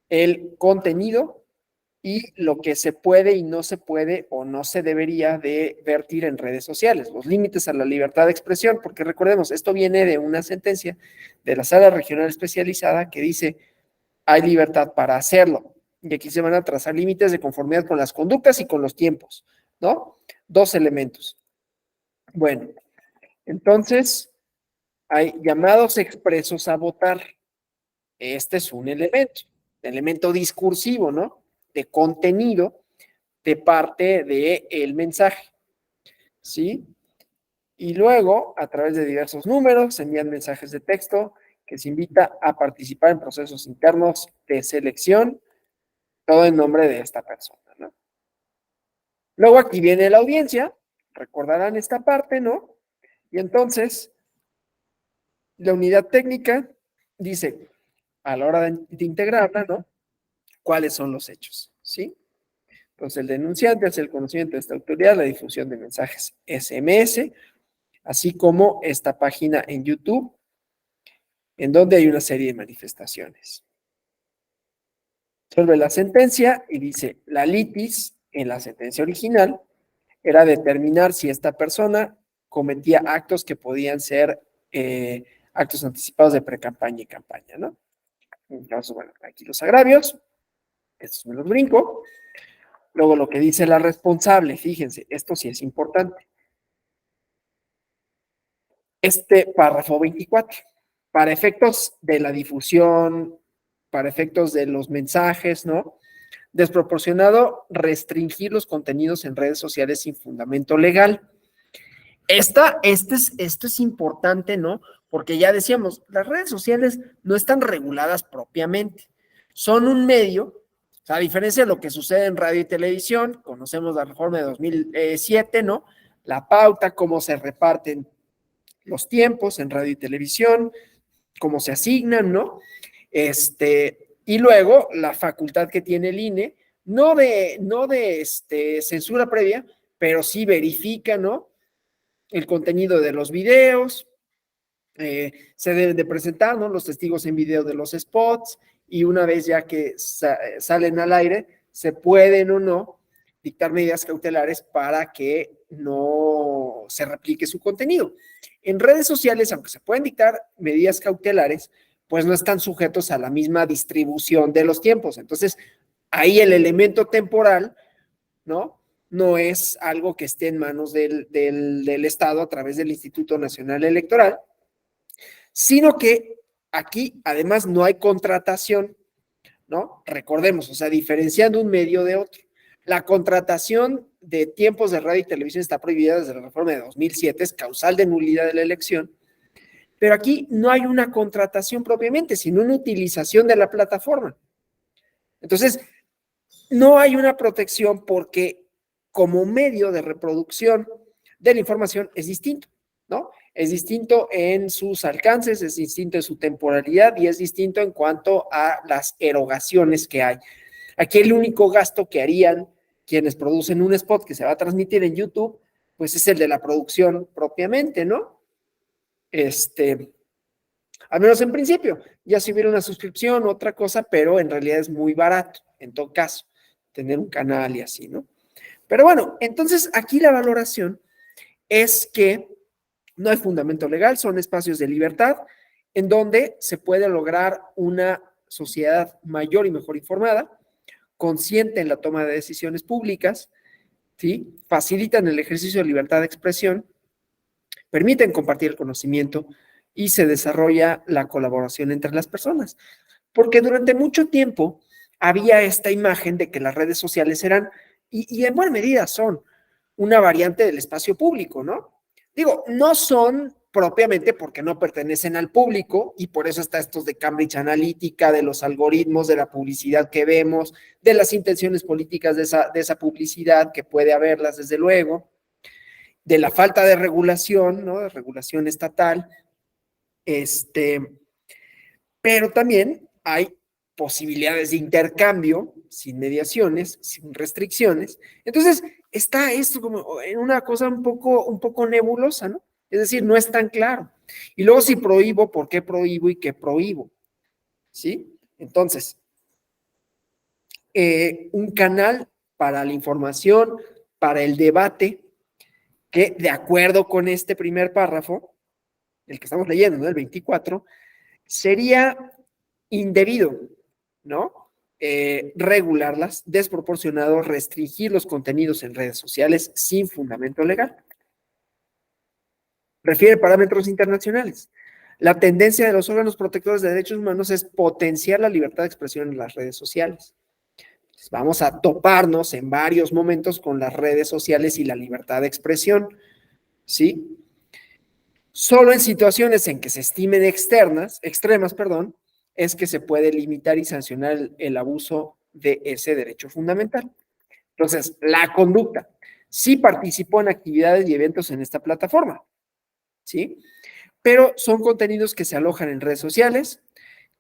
el contenido y lo que se puede y no se puede o no se debería de vertir en redes sociales, los límites a la libertad de expresión, porque recordemos, esto viene de una sentencia de la Sala Regional Especializada que dice, hay libertad para hacerlo, y aquí se van a trazar límites de conformidad con las conductas y con los tiempos, ¿no? 2 elementos. Bueno, entonces, hay llamados expresos a votar. Este es un elemento discursivo, ¿no? De contenido de parte del mensaje, ¿sí? Y luego, a través de diversos números, se envían mensajes de texto que se invita a participar en procesos internos de selección, todo en nombre de esta persona, ¿no? Luego aquí viene la audiencia, recordarán esta parte, ¿no? Y entonces, la unidad técnica dice, a la hora de integrarla, ¿no? ¿Cuáles son los hechos? ¿Sí? Entonces, el denunciante hace el conocimiento de esta autoridad, la difusión de mensajes SMS, así como esta página en YouTube, en donde hay una serie de manifestaciones. Resuelve la sentencia y dice, la litis en la sentencia original era determinar si esta persona cometía actos que podían ser actos anticipados de precampaña y campaña, ¿no? Entonces, bueno, aquí los agravios, estos me los brinco. Luego lo que dice la responsable, fíjense, esto sí es importante. Este párrafo 24, para efectos de la difusión, para efectos de los mensajes, ¿no? Desproporcionado restringir los contenidos en redes sociales sin fundamento legal. Esto es importante, ¿no? Porque ya decíamos, las redes sociales no están reguladas propiamente. Son un medio, o sea, a diferencia de lo que sucede en radio y televisión, conocemos la reforma de 2007, ¿no? La pauta, cómo se reparten los tiempos en radio y televisión, cómo se asignan, ¿no? Y luego la facultad que tiene el INE, no de censura previa, pero sí verifica, ¿no? El contenido de los videos, se deben de presentar, ¿no? Los testigos en video de los spots, y una vez ya que salen al aire, se pueden o no dictar medidas cautelares para que no se replique su contenido. En redes sociales, aunque se pueden dictar medidas cautelares, pues no están sujetos a la misma distribución de los tiempos. Entonces, ahí el elemento temporal, ¿no? No es algo que esté en manos del Estado a través del Instituto Nacional Electoral, sino que aquí además no hay contratación, ¿no? Recordemos, o sea, diferenciando un medio de otro. La contratación de tiempos de radio y televisión está prohibida desde la reforma de 2007, es causal de nulidad de la elección, pero aquí no hay una contratación propiamente, sino una utilización de la plataforma. Entonces, no hay una protección porque como medio de reproducción de la información es distinto, ¿no? Es distinto en sus alcances, es distinto en su temporalidad y es distinto en cuanto a las erogaciones que hay. Aquí el único gasto que harían quienes producen un spot que se va a transmitir en YouTube, pues es el de la producción propiamente, ¿no? Al menos en principio, ya si hubiera una suscripción, otra cosa, pero en realidad es muy barato, en todo caso, tener un canal y así, ¿no? Pero bueno, entonces aquí la valoración es que no hay fundamento legal, son espacios de libertad en donde se puede lograr una sociedad mayor y mejor informada, consciente en la toma de decisiones públicas, ¿sí? Facilitan el ejercicio de libertad de expresión, permiten compartir el conocimiento y se desarrolla la colaboración entre las personas. Porque durante mucho tiempo había esta imagen de que las redes sociales eran, y en buena medida son, una variante del espacio público, ¿no? Digo, no son propiamente porque no pertenecen al público y por eso está estos de Cambridge Analytica, de los algoritmos, de la publicidad que vemos, de las intenciones políticas de esa publicidad, que puede haberlas desde luego, de la falta de regulación, ¿no? De regulación estatal, pero también hay posibilidades de intercambio sin mediaciones, sin restricciones. Entonces, está esto como en una cosa un poco nebulosa, ¿no? Es decir, no es tan claro. Y luego si prohíbo, ¿por qué prohíbo y qué prohíbo? ¿Sí? Entonces, un canal para la información, para el debate, que de acuerdo con este primer párrafo, el que estamos leyendo, ¿no? El 24, sería indebido, ¿no? Regularlas, desproporcionado, restringir los contenidos en redes sociales sin fundamento legal. Refiere parámetros internacionales. La tendencia de los órganos protectores de derechos humanos es potenciar la libertad de expresión en las redes sociales. Entonces, vamos a toparnos en varios momentos con las redes sociales y la libertad de expresión, ¿sí? Solo en situaciones en que se estimen extremas, es que se puede limitar y sancionar el abuso de ese derecho fundamental. Entonces, la conducta. Sí participó en actividades y eventos en esta plataforma, ¿sí? Pero son contenidos que se alojan en redes sociales,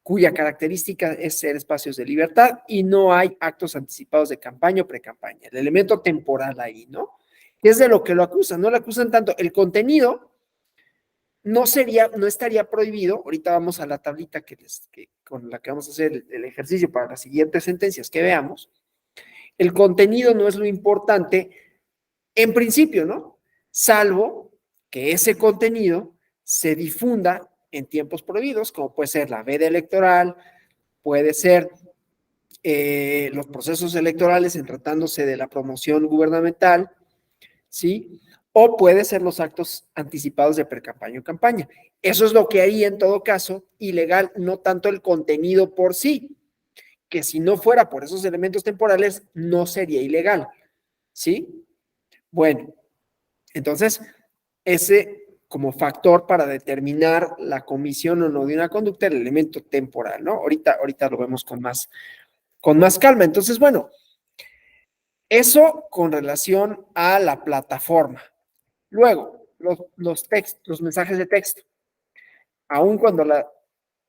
cuya característica es ser espacios de libertad y no hay actos anticipados de campaña o precampaña. El elemento temporal ahí, ¿no? Es de lo que lo acusan, no lo acusan tanto el contenido, no estaría prohibido, ahorita vamos a la tablita con la que vamos a hacer el ejercicio para las siguientes sentencias que veamos. El contenido no es lo importante en principio, ¿no? Salvo que ese contenido se difunda en tiempos prohibidos, como puede ser la veda electoral, puede ser los procesos electorales en tratándose de la promoción gubernamental, ¿sí? O puede ser los actos anticipados de precampaña o campaña. Eso es lo que haría en todo caso ilegal, no tanto el contenido por sí, que si no fuera por esos elementos temporales, no sería ilegal, ¿sí? Bueno, entonces, ese como factor para determinar la comisión o no de una conducta, el elemento temporal, ¿no? Ahorita lo vemos con más calma. Entonces, bueno, eso con relación a la plataforma. Luego, los mensajes de texto. Aun cuando la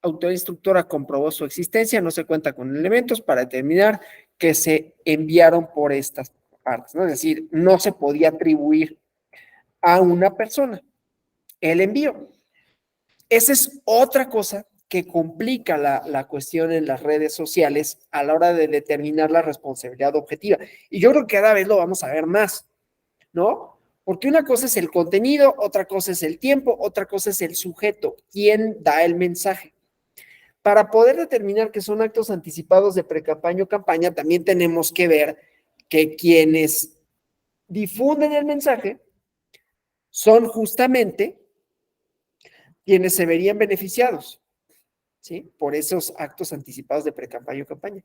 autoridad instructora comprobó su existencia, no se cuenta con elementos para determinar que se enviaron por estas partes, ¿no? Es decir, no se podía atribuir a una persona el envío. Esa es otra cosa que complica la cuestión en las redes sociales a la hora de determinar la responsabilidad objetiva. Y yo creo que cada vez lo vamos a ver más, ¿no? Porque una cosa es el contenido, otra cosa es el tiempo, otra cosa es el sujeto, quién da el mensaje. Para poder determinar que son actos anticipados de precampaña o campaña, también tenemos que ver que quienes difunden el mensaje son justamente quienes se verían beneficiados, ¿sí? Por esos actos anticipados de precampaña o campaña.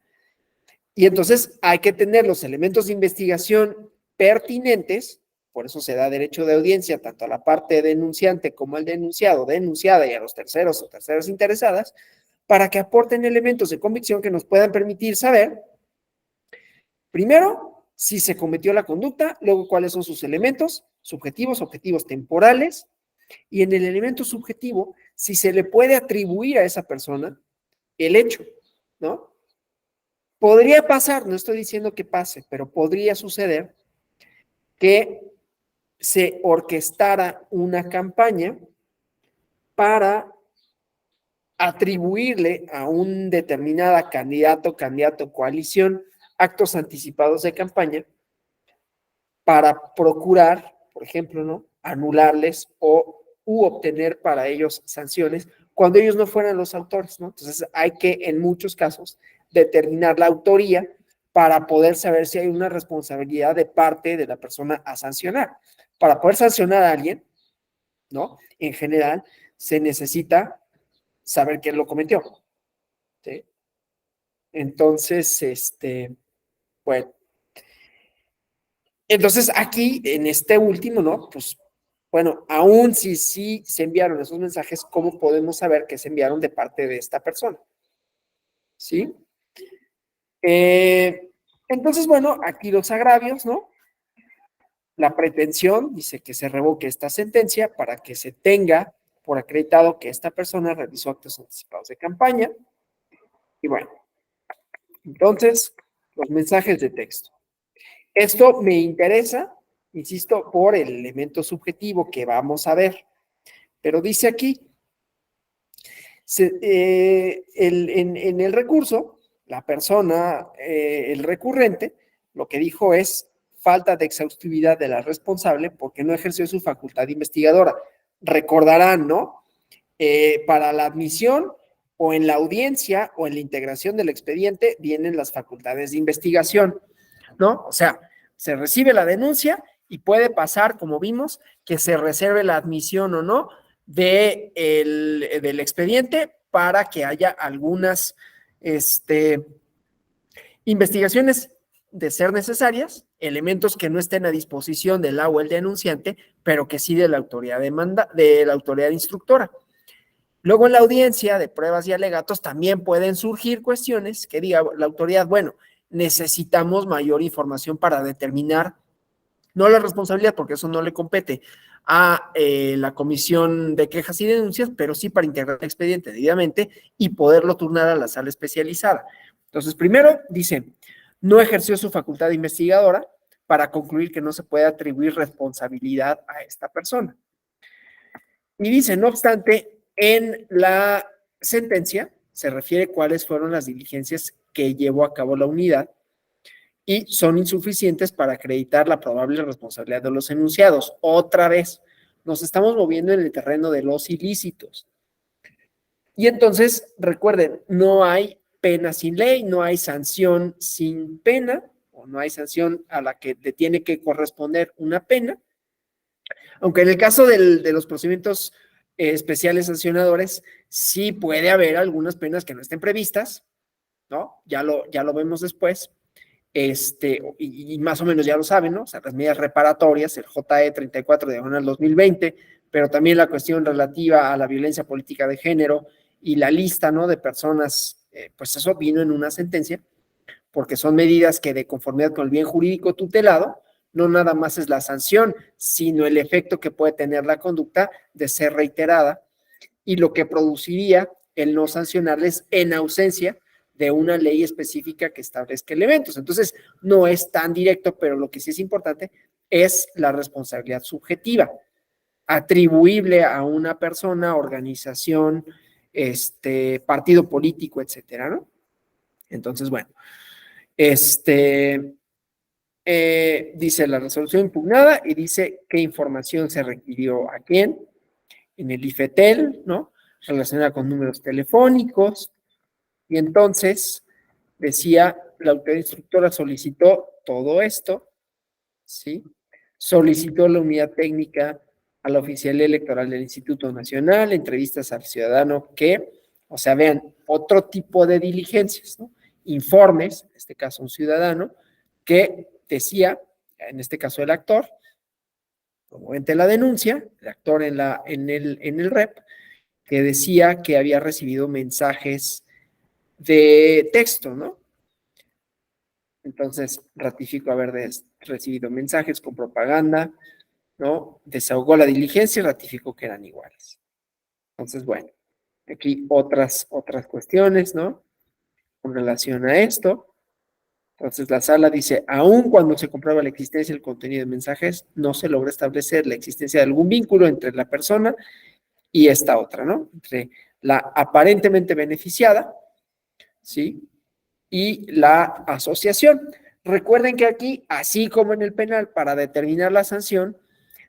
Y entonces hay que tener los elementos de investigación pertinentes, por eso se da derecho de audiencia tanto a la parte denunciante como al denunciado, denunciada y a los terceros o terceras interesadas, para que aporten elementos de convicción que nos puedan permitir saber, primero, si se cometió la conducta, luego cuáles son sus elementos subjetivos, objetivos temporales, y en el elemento subjetivo, si se le puede atribuir a esa persona el hecho, ¿no? Podría pasar, no estoy diciendo que pase, pero podría suceder que se orquestara una campaña para atribuirle a un determinada candidato, coalición, actos anticipados de campaña para procurar, por ejemplo, ¿no? Anularles u obtener para ellos sanciones cuando ellos no fueran los autores, ¿no? Entonces hay que, en muchos casos, determinar la autoría para poder saber si hay una responsabilidad de parte de la persona a sancionar. Para poder sancionar a alguien, ¿no? En general, se necesita saber quién lo cometió, ¿sí? Entonces, bueno. Entonces, aquí, en este último, ¿no? Pues, bueno, aún si sí se enviaron esos mensajes, ¿cómo podemos saber que se enviaron de parte de esta persona? ¿Sí? Entonces, bueno, aquí los agravios, ¿no? La pretensión dice que se revoque esta sentencia para que se tenga por acreditado que esta persona realizó actos anticipados de campaña. Y bueno, entonces, los mensajes de texto. Esto me interesa, insisto, por el elemento subjetivo que vamos a ver. Pero dice aquí, en el recurso, la persona, el recurrente, lo que dijo es falta de exhaustividad de la responsable porque no ejerció su facultad investigadora. Recordarán, ¿no? Para la admisión o en la audiencia o en la integración del expediente vienen las facultades de investigación, ¿no? O sea, se recibe la denuncia y puede pasar, como vimos, que se reserve la admisión o no del expediente para que haya algunas investigaciones de ser necesarias, elementos que no estén a disposición del o el denunciante, pero que sí de la autoridad de la autoridad instructora. Luego en la audiencia de pruebas y alegatos también pueden surgir cuestiones que diga la autoridad, bueno, necesitamos mayor información para determinar, no la responsabilidad, porque eso no le compete a la comisión de quejas y denuncias, pero sí para integrar el expediente debidamente y poderlo turnar a la sala especializada. Entonces, primero, dice, no ejerció su facultad investigadora para concluir que no se puede atribuir responsabilidad a esta persona. Y dice, no obstante, en la sentencia se refiere cuáles fueron las diligencias que llevó a cabo la unidad y son insuficientes para acreditar la probable responsabilidad de los enunciados. Otra vez, nos estamos moviendo en el terreno de los ilícitos. Y entonces, recuerden, no hay pena sin ley, no hay sanción sin pena, o no hay sanción a la que le tiene que corresponder una pena, aunque en el caso de los procedimientos especiales sancionadores, sí puede haber algunas penas que no estén previstas, ¿no? Ya lo vemos después, y más o menos ya lo saben, ¿no? O sea, las medidas reparatorias, el JE 34 de 2020, pero también la cuestión relativa a la violencia política de género y la lista, ¿no? De personas, pues eso vino en una sentencia, porque son medidas que de conformidad con el bien jurídico tutelado, no nada más es la sanción, sino el efecto que puede tener la conducta de ser reiterada y lo que produciría el no sancionarles en ausencia de una ley específica que establezca elementos. Entonces, no es tan directo, pero lo que sí es importante es la responsabilidad subjetiva, atribuible a una persona, organización, partido político, etcétera, ¿no? Entonces, bueno, dice la resolución impugnada y dice qué información se requirió a quién, en el IFETEL, ¿no? Relacionada con números telefónicos, y entonces decía, la autoridad instructora solicitó todo esto, ¿sí? Solicitó la unidad técnica a la oficialía electoral del Instituto Nacional, entrevistas al ciudadano que, o sea, vean, otro tipo de diligencias, ¿no? Informes, en este caso un ciudadano, que decía, en este caso el actor, promovente de la denuncia, el actor en el REP, que decía que había recibido mensajes de texto, ¿no? Entonces, ratifico haber recibido mensajes con propaganda, ¿no? Desahogó la diligencia y ratificó que eran iguales. Entonces, bueno, aquí otras cuestiones, ¿no? Con relación a esto. Entonces, la sala dice, aun cuando se comprueba la existencia del contenido de mensajes, no se logra establecer la existencia de algún vínculo entre la persona y esta otra, ¿no? Entre la aparentemente beneficiada, ¿sí? Y la asociación. Recuerden que aquí, así como en el penal, para determinar la sanción,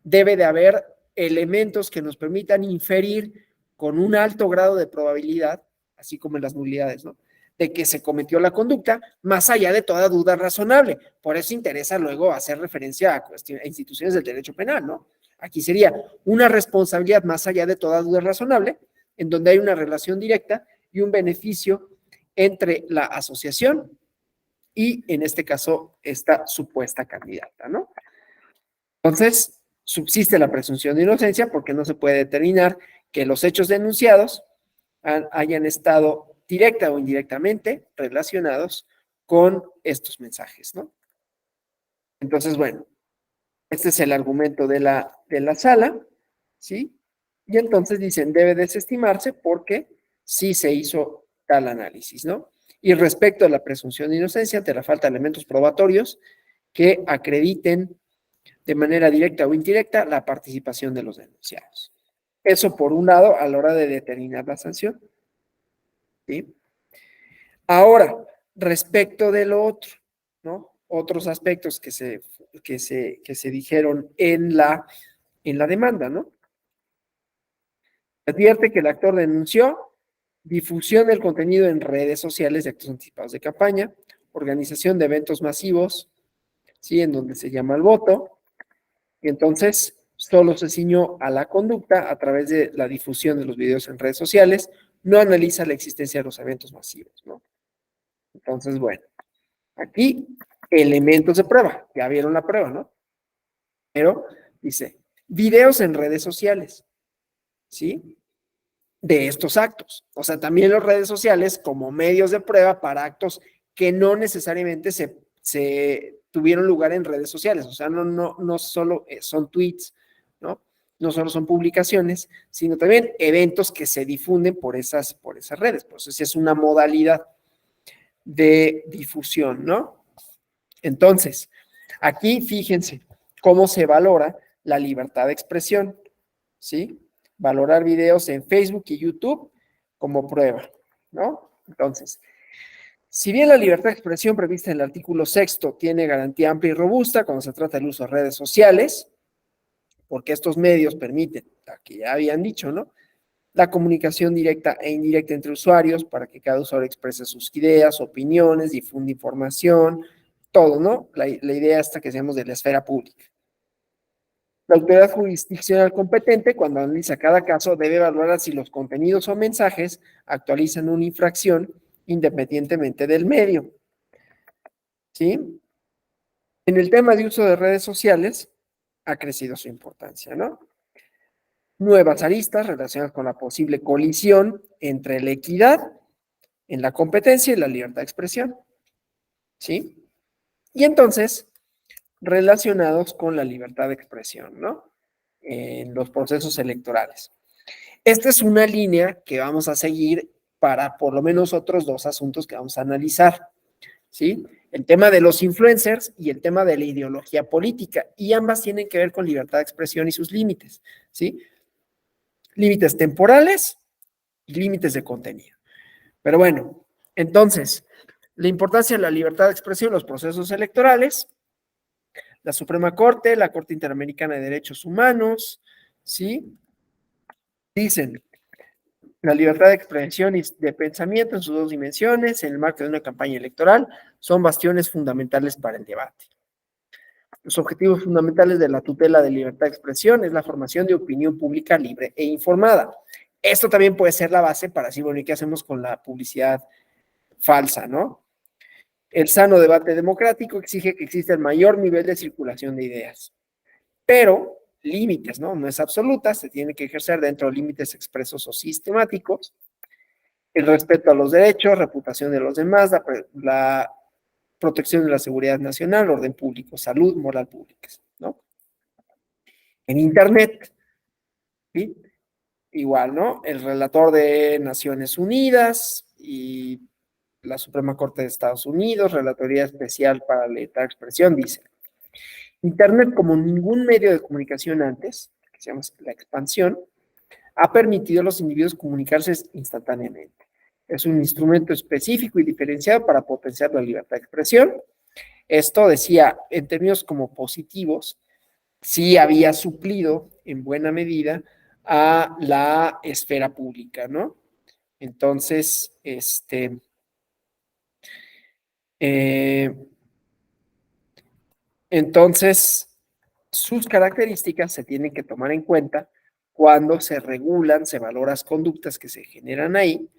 debe de haber elementos que nos permitan inferir con un alto grado de probabilidad, así como en las nulidades, ¿no? De que se cometió la conducta, más allá de toda duda razonable. Por eso interesa luego hacer referencia a instituciones del derecho penal, ¿no? Aquí sería una responsabilidad más allá de toda duda razonable, en donde hay una relación directa y un beneficio entre la asociación y, en este caso, esta supuesta candidata, ¿no? Entonces, subsiste la presunción de inocencia porque no se puede determinar que los hechos denunciados hayan estado directa o indirectamente relacionados con estos mensajes, ¿no? Entonces, bueno, este es el argumento de la sala, ¿sí? Y entonces dicen, debe desestimarse porque sí se hizo tal análisis, ¿no? Y respecto a la presunción de inocencia, ante la falta de elementos probatorios que acrediten de manera directa o indirecta la participación de los denunciados. Eso por un lado a la hora de determinar la sanción, ¿sí? Ahora, respecto de lo otro, ¿no? Otros aspectos que se dijeron en la demanda, ¿no? Advierte que el actor denunció difusión del contenido en redes sociales de actos anticipados de campaña, organización de eventos masivos, ¿sí? En donde se llama al voto, y entonces solo se ciñó a la conducta a través de la difusión de los videos en redes sociales, no analiza la existencia de los eventos masivos, ¿no? Entonces, bueno, aquí elementos de prueba, ya vieron la prueba, ¿no? Pero dice, videos en redes sociales, ¿sí? De estos actos. O sea, también las redes sociales como medios de prueba para actos que no necesariamente se tuvieron lugar en redes sociales. O sea, no solo son tweets, ¿no? No solo son publicaciones, sino también eventos que se difunden por esas redes. Pues esa es una modalidad de difusión, ¿no? Entonces, aquí fíjense cómo se valora la libertad de expresión, ¿sí? valorar videos en Facebook y YouTube como prueba, ¿no? Entonces, si bien la libertad de expresión prevista en el artículo 6 tiene garantía amplia y robusta cuando se trata del uso de redes sociales, porque estos medios permiten, que ya habían dicho, ¿no? La comunicación directa e indirecta entre usuarios para que cada usuario exprese sus ideas, opiniones, difunda información, todo, ¿no? La idea esta que decíamos de la esfera pública. La autoridad jurisdiccional competente, cuando analiza cada caso, debe evaluar si los contenidos o mensajes actualizan una infracción independientemente del medio, ¿sí? En el tema de uso de redes sociales, ha crecido su importancia, ¿no? Nuevas aristas relacionadas con la posible colisión entre la equidad en la competencia y la libertad de expresión, ¿sí? Y entonces, relacionados con la libertad de expresión, ¿no? En los procesos electorales. Esta es una línea que vamos a seguir para por lo menos otros dos asuntos que vamos a analizar, ¿sí? El tema de los influencers y el tema de la ideología política, y ambas tienen que ver con libertad de expresión y sus límites, ¿sí? Límites temporales y límites de contenido. Pero bueno, entonces, la importancia de la libertad de expresión en los procesos electorales, la Suprema Corte, la Corte Interamericana de Derechos Humanos, ¿sí? Dicen, la libertad de expresión y de pensamiento en sus dos dimensiones, en el marco de una campaña electoral, son bastiones fundamentales para el debate. Los objetivos fundamentales de la tutela de libertad de expresión es la formación de opinión pública libre e informada. Esto también puede ser la base para decir, bueno, ¿y qué hacemos con la publicidad falsa, no? El sano debate democrático exige que exista el mayor nivel de circulación de ideas, pero límites, ¿no? No es absoluta, se tiene que ejercer dentro de límites expresos o sistemáticos. El respeto a los derechos, reputación de los demás, la protección de la seguridad nacional, orden público, salud, moral pública, ¿no? En Internet, ¿sí? Igual, ¿no? El relator de Naciones Unidas y la Suprema Corte de Estados Unidos, Relatoría Especial para la Libertad de Expresión, dice, Internet como ningún medio de comunicación antes, que se llama la expansión, ha permitido a los individuos comunicarse instantáneamente. Es un instrumento específico y diferenciado para potenciar la libertad de expresión. Esto decía, en términos como positivos, sí había suplido en buena medida a la esfera pública, ¿no? Entonces, eh, entonces, sus características se tienen que tomar en cuenta cuando se regulan, se valoran las conductas que se generan ahí,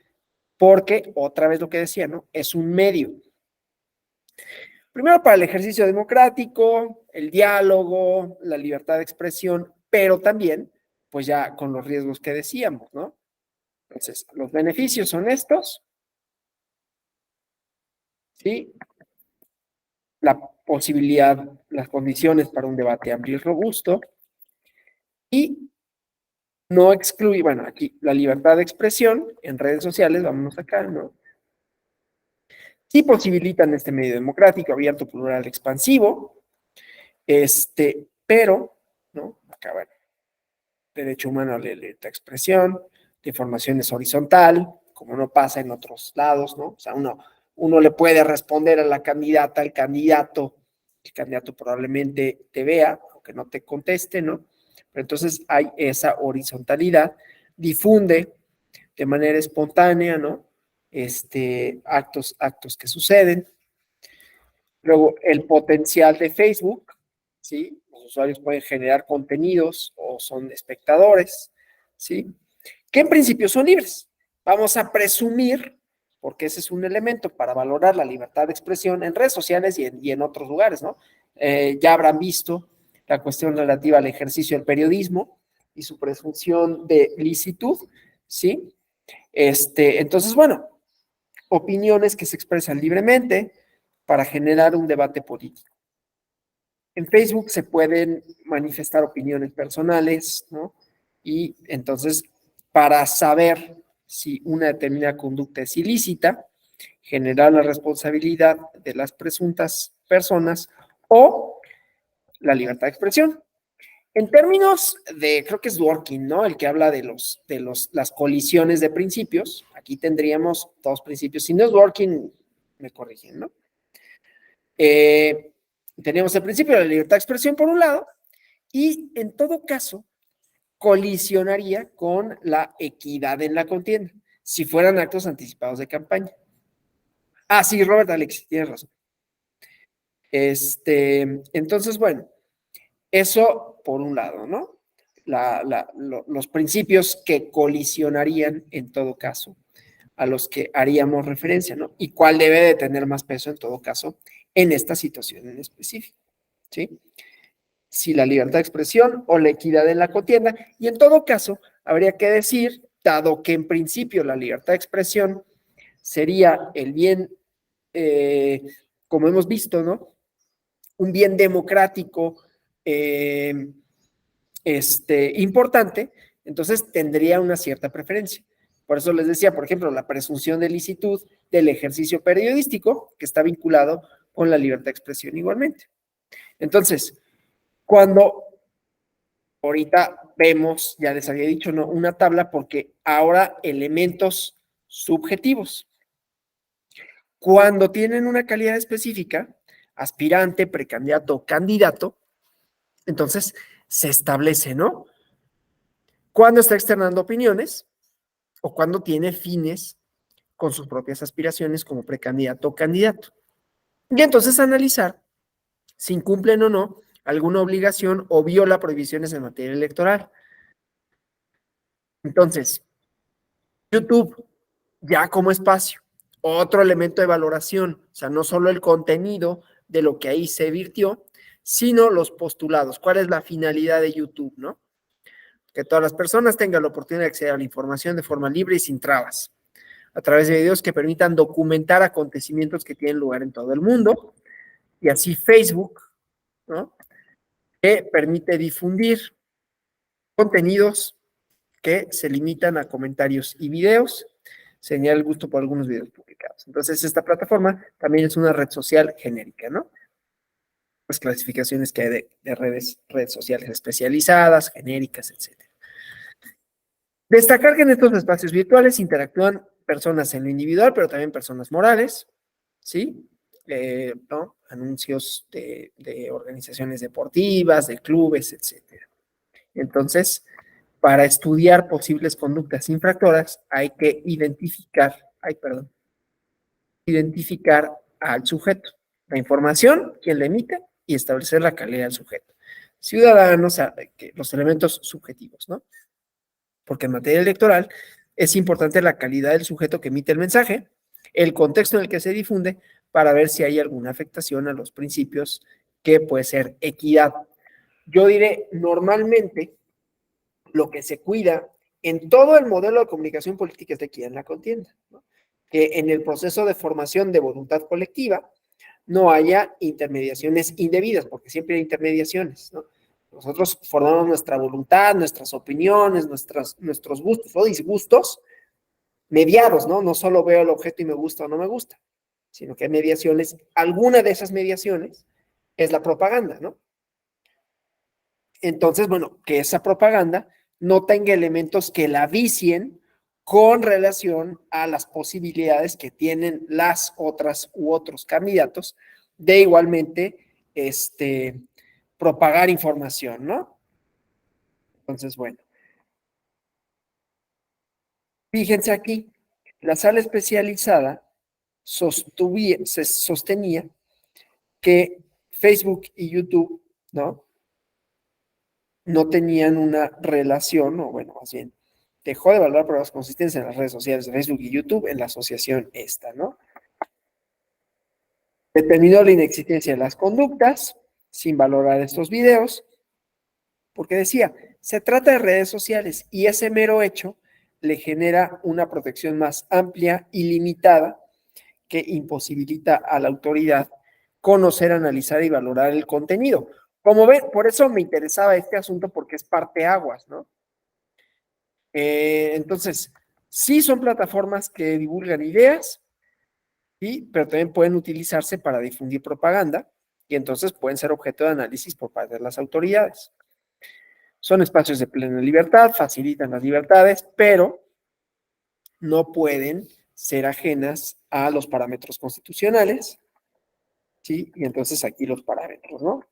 porque, otra vez lo que decía, ¿no? Es un medio. Primero para el ejercicio democrático, el diálogo, la libertad de expresión, pero también, pues ya con los riesgos que decíamos, ¿no? Entonces, los beneficios son estos, ¿sí? La posibilidad, las condiciones para un debate amplio y robusto, y no excluye, bueno, aquí la libertad de expresión en redes sociales, vámonos acá, ¿no? Sí posibilitan este medio democrático, abierto, plural, expansivo, pero, ¿no? Acá, bueno, derecho humano a la libertad de expresión, de información es horizontal, como no pasa en otros lados, ¿no? O sea, uno le puede responder a la candidata, al candidato, el candidato probablemente te vea, aunque no te conteste, ¿no? Pero entonces hay esa horizontalidad, difunde de manera espontánea, ¿no? Actos que suceden. Luego, el potencial de Facebook, ¿sí? Los usuarios pueden generar contenidos o son espectadores, ¿sí? Que en principio son libres. Vamos a presumir, porque ese es un elemento para valorar la libertad de expresión en redes sociales y en otros lugares, ¿no? Ya habrán visto la cuestión relativa al ejercicio del periodismo y su presunción de licitud, ¿sí? Entonces, bueno, opiniones que se expresan libremente para generar un debate político. En Facebook se pueden manifestar opiniones personales, ¿no? Y entonces, para saber si una determinada conducta es ilícita, generar la responsabilidad de las presuntas personas o la libertad de expresión. En términos de, creo que es Dworkin, ¿no? El que habla de las colisiones de principios. Aquí tendríamos dos principios. Si no es Dworkin, me corrigen, ¿no? Tenemos el principio de la libertad de expresión por un lado, y en todo caso, colisionaría con la equidad en la contienda, si fueran actos anticipados de campaña. Ah, sí, Robert Alexis, tienes razón. Entonces, bueno, eso por un lado, ¿no? Los principios que colisionarían en todo caso, a los que haríamos referencia, ¿no? Y cuál debe de tener más peso en todo caso en esta situación en específico, ¿sí? Si la libertad de expresión o la equidad en la contienda, y en todo caso habría que decir, dado que en principio la libertad de expresión sería el bien, como hemos visto, ¿no? Un bien democrático importante, entonces tendría una cierta preferencia. Por eso les decía, por ejemplo, la presunción de licitud del ejercicio periodístico, que está vinculado con la libertad de expresión igualmente. Entonces, cuando ahorita vemos, ya les había dicho, ¿no? Una tabla porque ahora elementos subjetivos. Cuando tienen una calidad específica, aspirante, precandidato, candidato, entonces se establece, ¿no? Cuando está externando opiniones o cuando tiene fines con sus propias aspiraciones como precandidato o candidato. Y entonces analizar si incumplen o no alguna obligación o viola prohibiciones en materia electoral. Entonces, YouTube, ya como espacio, otro elemento de valoración, o sea, no solo el contenido de lo que ahí se virtió, sino los postulados. ¿Cuál es la finalidad de YouTube, no? Que todas las personas tengan la oportunidad de acceder a la información de forma libre y sin trabas, a través de videos que permitan documentar acontecimientos que tienen lugar en todo el mundo, y así Facebook, ¿no? Que permite difundir contenidos que se limitan a comentarios y videos, señala el gusto por algunos videos publicados. Entonces, esta plataforma también es una red social genérica, ¿no? Las clasificaciones que hay de redes sociales especializadas, genéricas, etc. Destacar que en estos espacios virtuales interactúan personas en lo individual, pero también personas morales, ¿sí? ¿No? Anuncios de organizaciones deportivas, de clubes, etc. Entonces, para estudiar posibles conductas infractoras hay que identificar al sujeto, la información, quién la emite y establecer la calidad del sujeto. Ciudadanos, los elementos subjetivos, ¿no? Porque en materia electoral es importante la calidad del sujeto que emite el mensaje, el contexto en el que se difunde, para ver si hay alguna afectación a los principios que puede ser equidad. Yo diré, normalmente, lo que se cuida en todo el modelo de comunicación política es la equidad en la contienda, ¿no? Que en el proceso de formación de voluntad colectiva no haya intermediaciones indebidas, porque siempre hay intermediaciones, ¿no? Nosotros formamos nuestra voluntad, nuestras opiniones, nuestros gustos o disgustos mediados, ¿no? No solo veo el objeto y me gusta o no me gusta, sino que hay mediaciones. Alguna de esas mediaciones es la propaganda, ¿no? Entonces, bueno, que esa propaganda no tenga elementos que la vicien con relación a las posibilidades que tienen las otras u otros candidatos de igualmente propagar información, ¿no? Entonces, bueno, fíjense aquí, la sala especializada se sostenía que Facebook y YouTube, ¿no? No tenían una relación, o bueno, más bien, dejó de valorar pruebas consistentes en las redes sociales de Facebook y YouTube en la asociación esta, ¿no? Determinó la inexistencia de las conductas sin valorar estos videos, porque decía, se trata de redes sociales y ese mero hecho le genera una protección más amplia y limitada que imposibilita a la autoridad conocer, analizar y valorar el contenido. Como ven, por eso me interesaba este asunto porque es parteaguas, ¿no? Entonces, sí son plataformas que divulgan ideas, ¿sí? Pero también pueden utilizarse para difundir propaganda y entonces pueden ser objeto de análisis por parte de las autoridades. Son espacios de plena libertad, facilitan las libertades, pero no pueden ser ajenas a los parámetros constitucionales, ¿sí? Y entonces aquí los parámetros, ¿no?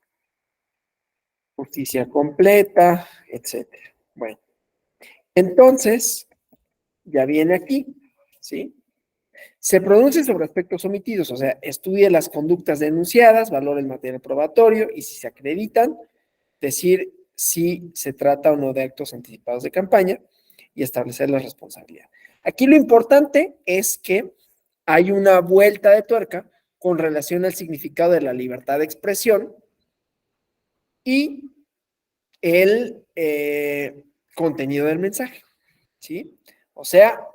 Justicia completa, etcétera. Bueno, entonces, ya viene aquí, ¿sí? Se pronuncia sobre aspectos omitidos, o sea, estudie las conductas denunciadas, valore el material probatorio y si se acreditan, decir si se trata o no de actos anticipados de campaña y establecer la responsabilidad. Aquí lo importante es que hay una vuelta de tuerca con relación al significado de la libertad de expresión y el contenido del mensaje, ¿sí? O sea,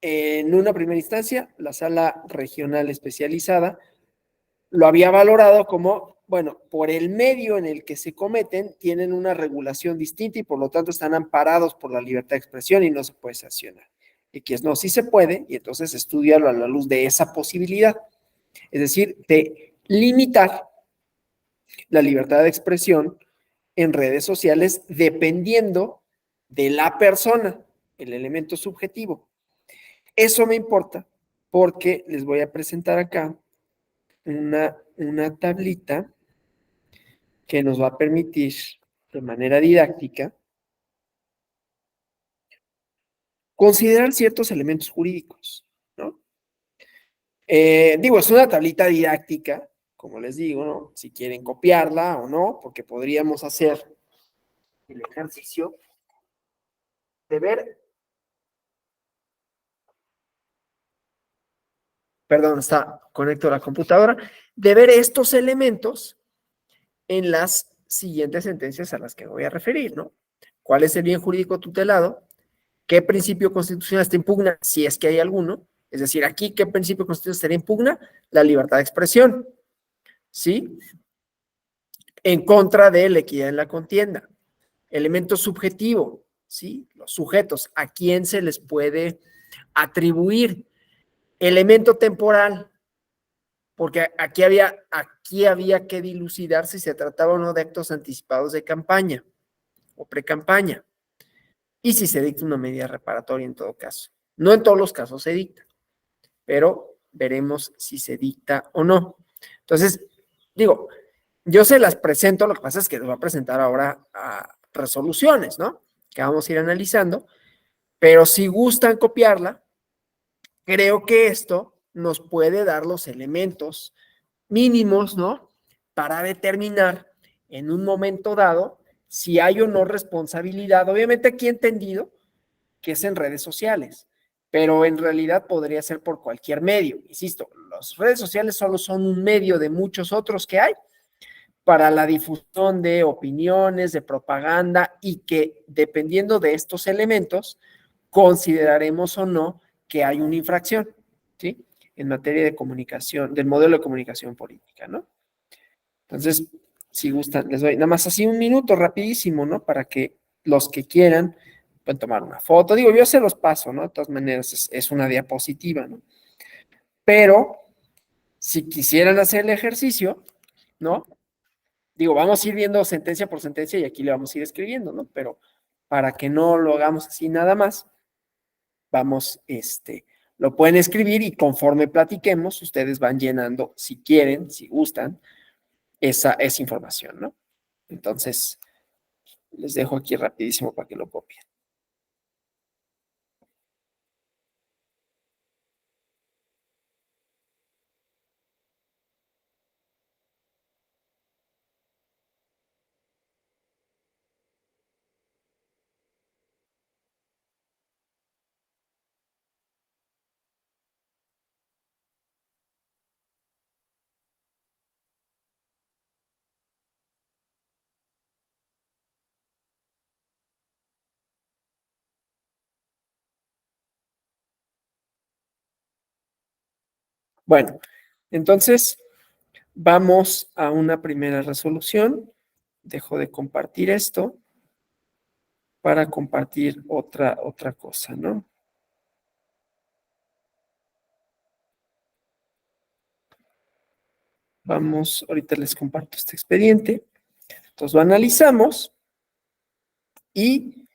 en una primera instancia, la sala regional especializada lo había valorado como, bueno, por el medio en el que se cometen, tienen una regulación distinta y por lo tanto están amparados por la libertad de expresión y no se puede sancionar. Y que no, sí se puede, y entonces estudiarlo a la luz de esa posibilidad. Es decir, de limitar la libertad de expresión en redes sociales dependiendo de la persona, el elemento subjetivo. Eso me importa porque les voy a presentar acá una tablita que nos va a permitir de manera didáctica considerar ciertos elementos jurídicos, ¿no? Digo, es una tablita didáctica, como les digo, ¿no? Si quieren copiarla o no, porque podríamos hacer el ejercicio de ver, perdón, está conecto a la computadora, de ver estos elementos en las siguientes sentencias a las que me voy a referir, ¿no? ¿Cuál es el bien jurídico tutelado? ¿Qué principio constitucional está en pugna? Si es que hay alguno. Es decir, aquí, ¿qué principio constitucional estaría en pugna? La libertad de expresión, ¿sí? En contra de la equidad en la contienda. Elemento subjetivo, ¿sí? Los sujetos, ¿a quién se les puede atribuir? Elemento temporal, porque aquí había que dilucidar si se trataba o no de actos anticipados de campaña o pre-campaña y si se dicta una medida reparatoria en todo caso. No en todos los casos se dicta, pero veremos si se dicta o no. Entonces, digo, yo se las presento, lo que pasa es que les voy a presentar ahora a resoluciones, ¿no? Que vamos a ir analizando, pero si gustan copiarla, creo que esto nos puede dar los elementos mínimos, ¿no? Para determinar en un momento dado si hay o no responsabilidad. Obviamente aquí he entendido que es en redes sociales, pero en realidad podría ser por cualquier medio. Insisto, las redes sociales solo son un medio de muchos otros que hay para la difusión de opiniones, de propaganda y que dependiendo de estos elementos consideraremos o no que hay una infracción, ¿sí? En materia de comunicación, del modelo de comunicación política, ¿no? Entonces, si gustan, les doy nada más así un minuto rapidísimo, ¿no? Para que los que quieran pueden tomar una foto. Digo, yo se los paso, ¿no? De todas maneras, es una diapositiva, ¿no? Pero si quisieran hacer el ejercicio, ¿no? Digo, vamos a ir viendo sentencia por sentencia y aquí le vamos a ir escribiendo, ¿no? Pero para que no lo hagamos así nada más, vamos, lo pueden escribir y conforme platiquemos, ustedes van llenando, si quieren, si gustan, esa información, ¿no? Entonces, les dejo aquí rapidísimo para que lo copien. Bueno, entonces vamos a una primera resolución. Dejo de compartir esto para compartir otra cosa, ¿no? Vamos, ahorita les comparto este expediente. Entonces lo analizamos y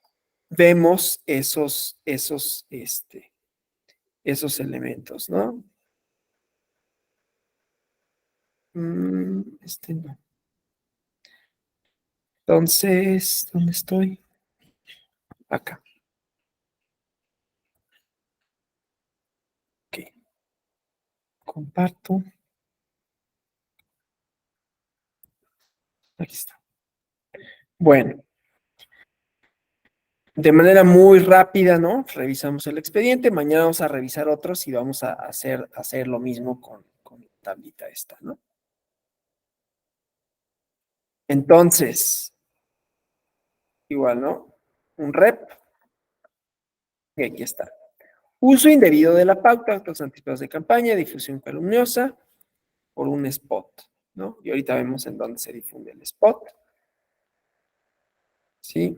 vemos esos elementos, ¿no? No. Entonces, ¿dónde estoy? Acá. Ok. Comparto. Aquí está. Bueno, de manera muy rápida, ¿no? Revisamos el expediente. Mañana vamos a revisar otros y vamos a hacer lo mismo con la tablita esta, ¿no? Entonces, igual, ¿no? Un rep. Y aquí está. Uso indebido de la pauta, actos anticipados de campaña, difusión calumniosa por un spot, ¿no? Y ahorita vemos en dónde se difunde el spot, ¿sí?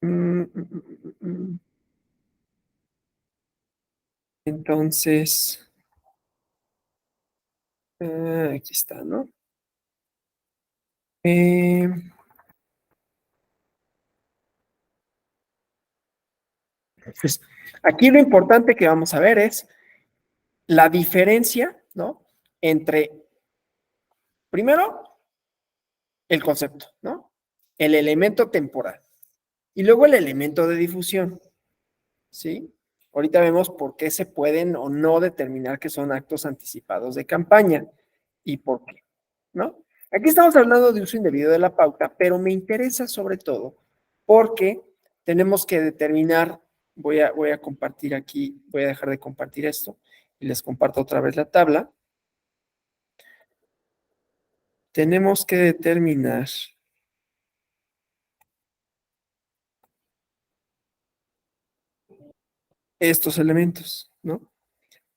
Mm, mm, mm, mm, mm. Entonces, aquí está, ¿no? Eh, pues aquí lo importante que vamos a ver es la diferencia, ¿no? Entre, primero, el concepto, ¿no? El elemento temporal y luego el elemento de difusión, ¿sí? Ahorita vemos por qué se pueden o no determinar que son actos anticipados de campaña y por qué, ¿no? Aquí estamos hablando de uso indebido de la pauta, pero me interesa sobre todo porque tenemos que determinar, voy a compartir aquí, voy a dejar de compartir esto y les comparto otra vez la tabla. Tenemos que determinar estos elementos, ¿no?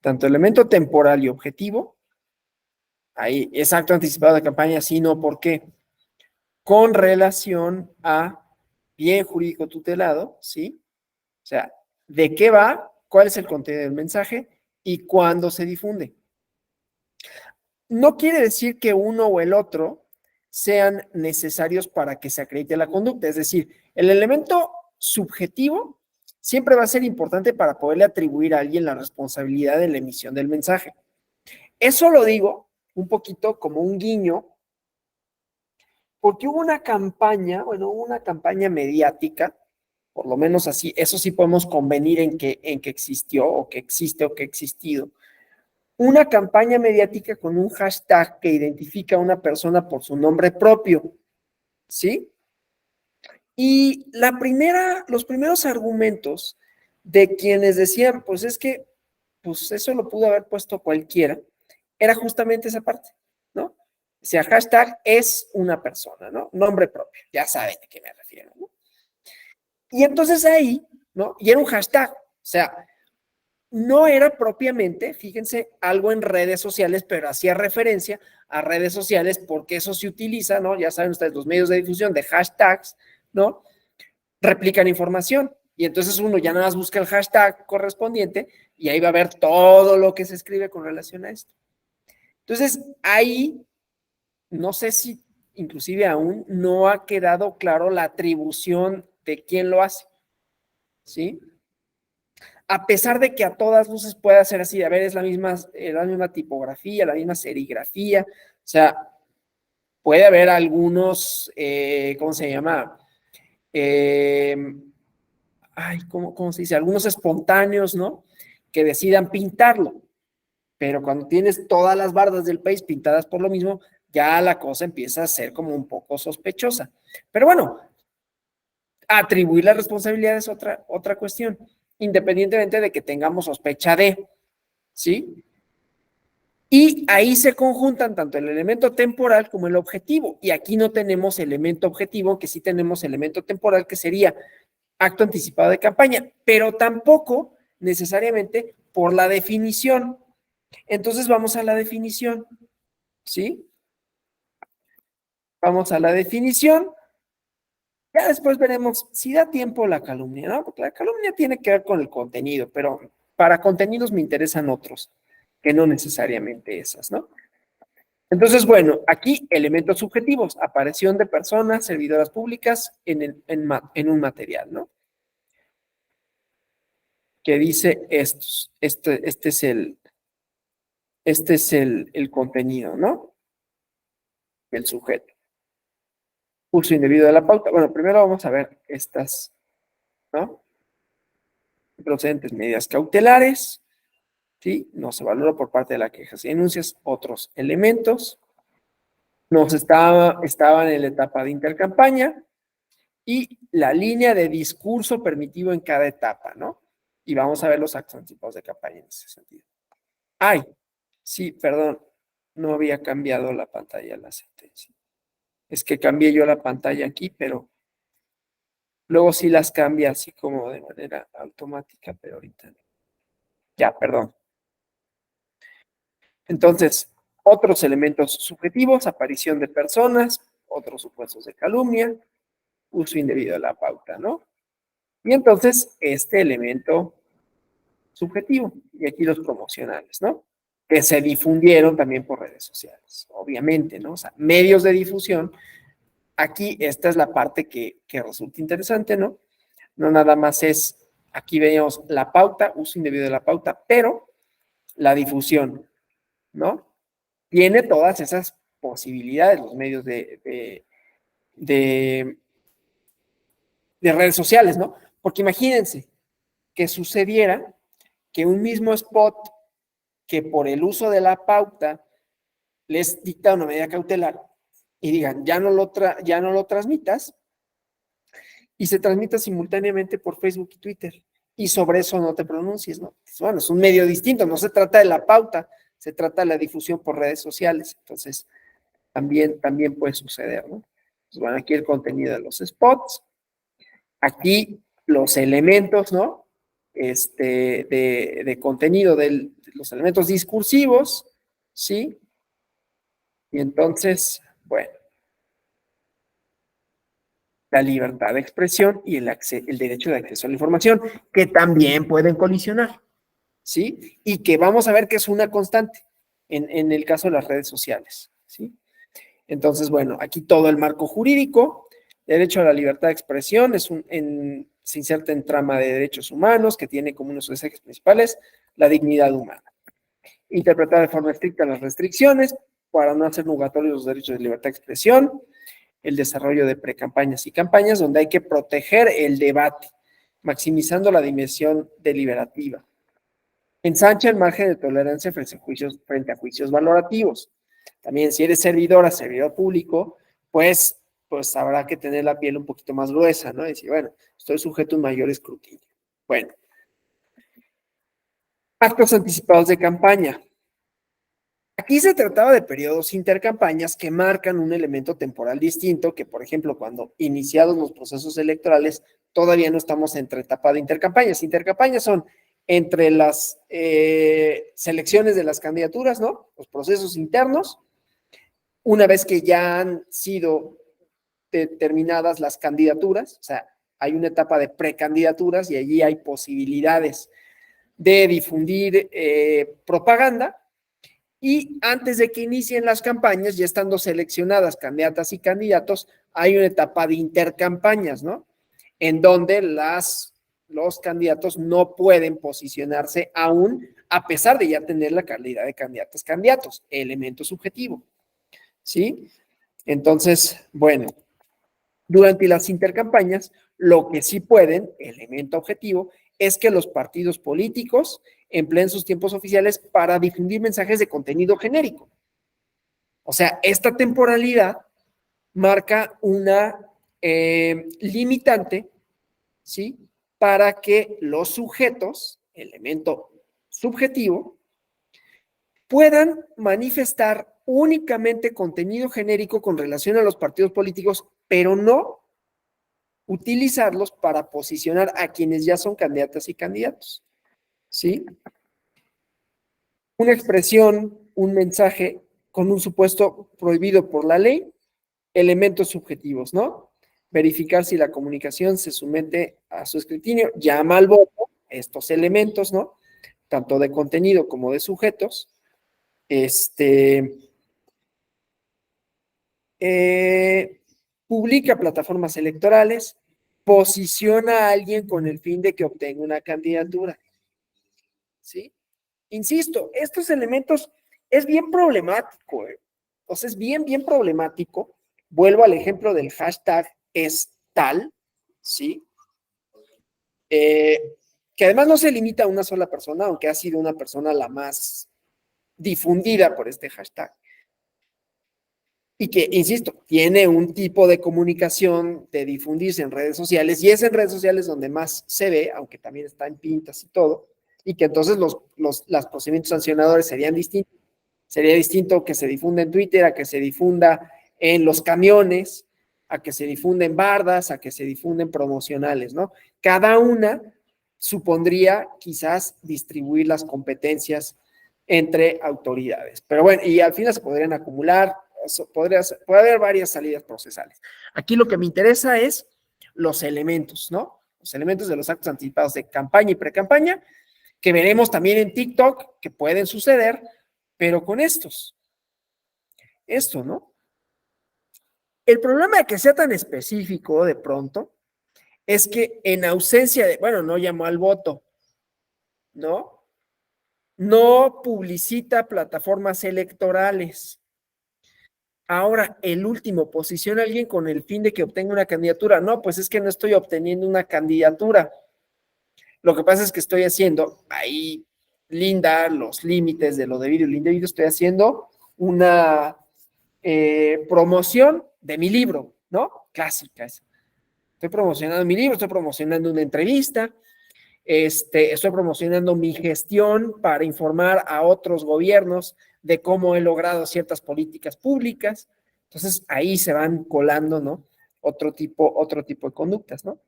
Tanto elemento temporal y objetivo, ahí es acto anticipado de campaña, sí, no, ¿por qué? Con relación a bien jurídico tutelado, ¿sí? O sea, ¿de qué va? ¿Cuál es el contenido del mensaje? ¿Y cuándo se difunde? No quiere decir que uno o el otro sean necesarios para que se acredite la conducta. Es decir, el elemento subjetivo siempre va a ser importante para poderle atribuir a alguien la responsabilidad de la emisión del mensaje. Eso lo digo un poquito como un guiño, porque hubo una campaña, bueno, hubo una campaña mediática, por lo menos así, eso sí podemos convenir en que existió o que existe o que ha existido, una campaña mediática con un hashtag que identifica a una persona por su nombre propio, ¿sí? Y los primeros argumentos de quienes decían, pues es que, pues eso lo pudo haber puesto cualquiera, era justamente esa parte, ¿no? O sea, hashtag es una persona, ¿no? Nombre propio, ya saben a qué me refiero, ¿no? Y entonces ahí, ¿no? Y era un hashtag, o sea, no era propiamente, fíjense, algo en redes sociales, pero hacía referencia a redes sociales porque eso se utiliza, ¿no? Ya saben ustedes, los medios de difusión de hashtags, ¿no? Replican información. Y entonces uno ya nada más busca el hashtag correspondiente y ahí va a ver todo lo que se escribe con relación a esto. Entonces, ahí, no sé si inclusive aún no ha quedado claro la atribución de quién lo hace, ¿sí? A pesar de que a todas luces pueda ser así, a ver, es la misma tipografía, la misma serigrafía, o sea, puede haber algunos, ¿cómo se llama? Eh, ¿cómo se dice? Algunos espontáneos, ¿no? Que decidan pintarlo, pero cuando tienes todas las bardas del país pintadas por lo mismo, ya la cosa empieza a ser como un poco sospechosa. Pero bueno, atribuir la responsabilidad es otra cuestión, independientemente de que tengamos sospecha de, ¿sí? Y ahí se conjuntan tanto el elemento temporal como el objetivo. Y aquí no tenemos elemento objetivo, que sí tenemos elemento temporal, que sería acto anticipado de campaña, pero tampoco necesariamente por la definición. Entonces vamos a la definición, ¿sí? Vamos a la definición. Ya después veremos si da tiempo la calumnia, ¿no? Porque la calumnia tiene que ver con el contenido, pero para contenidos me interesan otros, que no necesariamente esas, ¿no? Entonces, bueno, aquí elementos subjetivos, aparición de personas, servidoras públicas en un material, ¿no? Que dice estos, este es el contenido, ¿no? El sujeto. Uso indebido de la pauta. Bueno, primero vamos a ver estas, ¿no? Procedentes medidas cautelares, ¿sí? No se valora por parte de la queja y denuncias otros elementos. Estaban en la etapa de intercampaña y la línea de discurso permitido en cada etapa, ¿no? Y vamos a ver los actos anticipados de campaña en ese sentido. Ay, sí, perdón, no había cambiado la pantalla de la sentencia. Es que cambié yo la pantalla aquí, pero luego sí las cambia así como de manera automática, pero ahorita no. Ya, perdón. Entonces, otros elementos subjetivos, aparición de personas, otros supuestos de calumnia, uso indebido de la pauta, ¿no? Y entonces, este elemento subjetivo, y aquí los promocionales, ¿no? Que se difundieron también por redes sociales, obviamente, ¿no? O sea, medios de difusión. Aquí esta es la parte que resulta interesante, ¿no? No nada más es, aquí vemos la pauta, uso indebido de la pauta, pero la difusión, ¿no? Tiene todas esas posibilidades, los medios de, de redes sociales, ¿no? Porque imagínense que sucediera que un mismo spot que por el uso de la pauta les dicta una medida cautelar y digan, ya no lo transmitas, y se transmita simultáneamente por Facebook y Twitter. Y sobre eso no te pronuncies, ¿no? Bueno, es un medio distinto, no se trata de la pauta, se trata de la difusión por redes sociales. Entonces, también puede suceder, ¿no? Pues bueno, aquí el contenido de los spots, aquí los elementos, ¿no? De contenido de los elementos discursivos, ¿sí? Y entonces, bueno, la libertad de expresión y el derecho de acceso a la información, que también pueden colisionar, ¿sí? Y que vamos a ver que es una constante en el caso de las redes sociales, ¿sí? Entonces, bueno, aquí todo el marco jurídico, derecho a la libertad de expresión, se inserta en trama de derechos humanos que tiene como uno de sus ejes principales la dignidad humana. Interpretar de forma estricta las restricciones para no hacer nugatorios los derechos de libertad de expresión, el desarrollo de precampañas y campañas donde hay que proteger el debate, maximizando la dimensión deliberativa. Ensancha el margen de tolerancia frente a juicios valorativos. También si eres servidor público, pues habrá que tener la piel un poquito más gruesa, ¿no? Y decir, bueno, estoy sujeto a un mayor escrutinio. Bueno. Actos anticipados de campaña. Aquí se trataba de periodos intercampañas que marcan un elemento temporal distinto que, por ejemplo, cuando iniciados los procesos electorales, todavía no estamos entre etapa de intercampañas. Intercampañas son entre las selecciones de las candidaturas, ¿no? Los procesos internos, una vez que ya han sido determinadas las candidaturas, o sea, hay una etapa de precandidaturas y allí hay posibilidades de difundir propaganda. Y antes de que inicien las campañas, ya estando seleccionadas candidatas y candidatos, hay una etapa de intercampañas, ¿no? En donde los candidatos no pueden posicionarse aún, a pesar de ya tener la calidad de candidatos, elemento subjetivo, ¿sí? Entonces, bueno, durante las intercampañas, lo que sí pueden, elemento objetivo, es que los partidos políticos empleen sus tiempos oficiales para difundir mensajes de contenido genérico. O sea, esta temporalidad marca una limitante, ¿sí? Para que los sujetos, elemento subjetivo, puedan manifestar únicamente contenido genérico con relación a los partidos políticos, pero no utilizarlos para posicionar a quienes ya son candidatas y candidatos, ¿sí? Una expresión, un mensaje con un supuesto prohibido por la ley, elementos subjetivos, ¿no? Verificar si la comunicación se somete a su escrutinio, llama al voto estos elementos, ¿no? Tanto de contenido como de sujetos, eh, publica plataformas electorales, posiciona a alguien con el fin de que obtenga una candidatura, ¿sí? Insisto, estos elementos es bien problemático, ¿eh? O sea, es bien problemático. Vuelvo al ejemplo del hashtag es tal, ¿sí? Que además no se limita a una sola persona, aunque ha sido una persona la más difundida por este hashtag. Y que, insisto, tiene un tipo de comunicación de difundirse en redes sociales, y es en redes sociales donde más se ve, aunque también está en pintas y todo, y que entonces los procedimientos sancionadores serían distintos. Sería distinto que se difunda en Twitter, a que se difunda en los camiones, a que se difunda en bardas, a que se difunda en promocionales, ¿no? Cada una supondría quizás distribuir las competencias entre autoridades. Pero bueno, y al final se podrían acumular, puede haber varias salidas procesales. Aquí lo que me interesa es los elementos, ¿no? Los elementos de los actos anticipados de campaña y pre-campaña, que veremos también en TikTok, que pueden suceder, pero con esto, ¿no? El problema de que sea tan específico de pronto es que en ausencia de, bueno, no llamó al voto, ¿no? No publicita plataformas electorales. Ahora, el último, posiciona a alguien con el fin de que obtenga una candidatura. No, pues es que no estoy obteniendo una candidatura. Lo que pasa es que estoy haciendo ahí, linda, los límites de lo debido y lo indebido, estoy haciendo una promoción de mi libro, ¿no? Clásica esa. Estoy promocionando mi libro, estoy promocionando una entrevista, estoy promocionando mi gestión para informar a otros gobiernos de cómo he logrado ciertas políticas públicas. Entonces ahí se van colando, ¿no? Otro tipo de conductas, ¿no?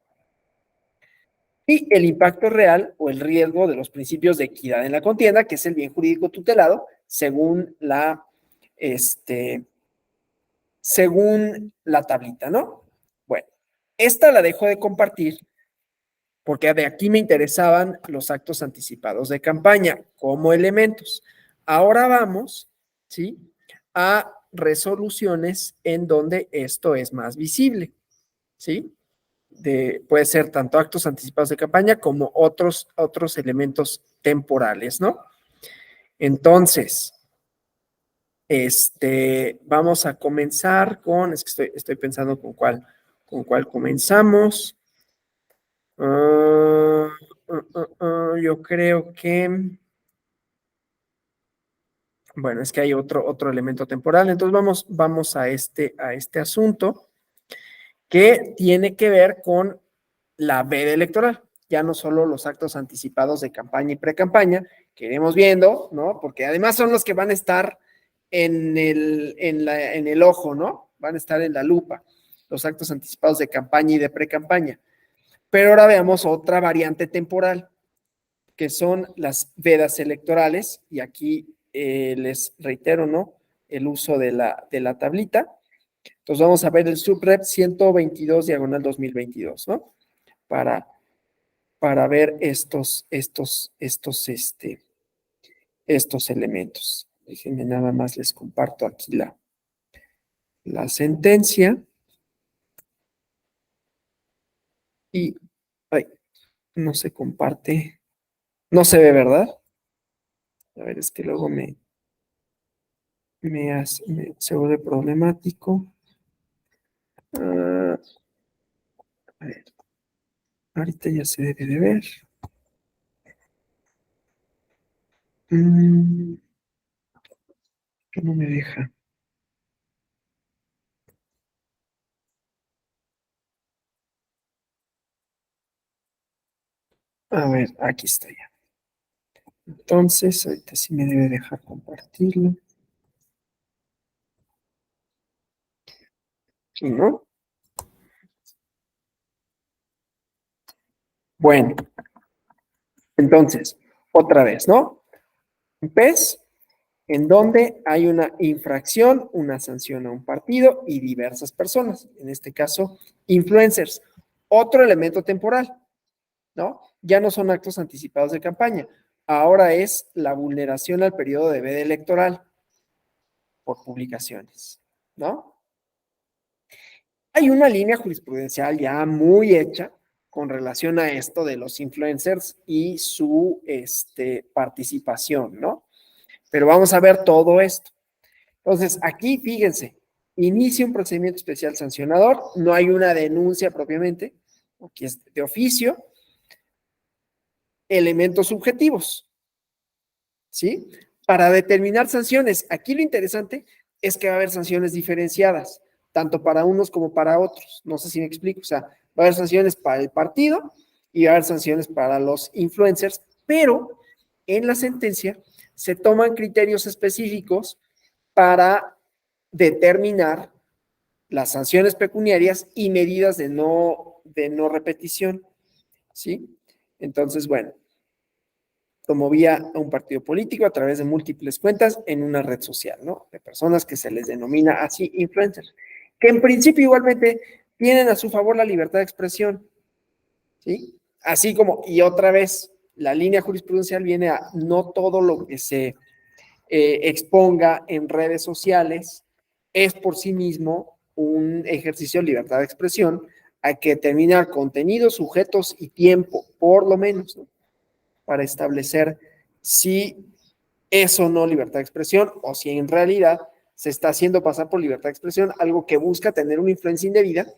Y el impacto real o el riesgo de los principios de equidad en la contienda, que es el bien jurídico tutelado, según la tablita, ¿no? Bueno, esta la dejo de compartir porque de aquí me interesaban los actos anticipados de campaña como elementos. Ahora vamos, ¿sí? A resoluciones en donde esto es más visible, ¿sí? Puede ser tanto actos anticipados de campaña como otros elementos temporales, ¿no? Entonces, vamos a comenzar es que estoy pensando con cuál comenzamos. Yo creo que, bueno, es que hay otro elemento temporal, entonces vamos a este asunto que tiene que ver con la veda electoral, ya no solo los actos anticipados de campaña y pre-campaña, que iremos viendo, ¿no? Porque además son los que van a estar en el ojo, ¿no? Van a estar en la lupa, los actos anticipados de campaña y de pre-campaña. Pero ahora veamos otra variante temporal, que son las vedas electorales, y aquí les reitero, ¿no? El uso de la tablita. Entonces vamos a ver el subrep 122 diagonal 2022, ¿no? Para ver estos elementos. Déjenme nada más, les comparto aquí la sentencia. Y, ay, no se comparte, no se ve, ¿verdad? A ver, es que luego se vuelve problemático. A ver, ahorita ya se debe de ver. Que no me deja. A ver, aquí está ya. Entonces, ahorita sí me debe dejar compartirlo. ¿Sí, no? Bueno, entonces, otra vez, ¿no? PES, en donde hay una infracción, una sanción a un partido y diversas personas, en este caso, influencers. Otro elemento temporal, ¿no? Ya no son actos anticipados de campaña, ahora es la vulneración al periodo de veda electoral por publicaciones, ¿no? Hay una línea jurisprudencial ya muy hecha con relación a esto de los influencers y su participación, ¿no? Pero vamos a ver todo esto. Entonces, aquí, fíjense, inicia un procedimiento especial sancionador, no hay una denuncia propiamente, aquí es de oficio, elementos subjetivos, ¿sí? Para determinar sanciones, aquí lo interesante es que va a haber sanciones diferenciadas, tanto para unos como para otros. No sé si me explico, o sea, va a haber sanciones para el partido y va a haber sanciones para los influencers, pero en la sentencia se toman criterios específicos para determinar las sanciones pecuniarias y medidas de no repetición, ¿sí? Entonces, bueno, promovía a un partido político a través de múltiples cuentas en una red social, ¿no? De personas que se les denomina así influencers, que en principio igualmente tienen a su favor la libertad de expresión, ¿sí? Así como, y otra vez, la línea jurisprudencial viene a no todo lo que se exponga en redes sociales es por sí mismo un ejercicio de libertad de expresión. Hay que determinar contenidos, sujetos y tiempo, por lo menos, ¿no? Para establecer si es o no libertad de expresión o si en realidad se está haciendo pasar por libertad de expresión algo que busca tener una influencia indebida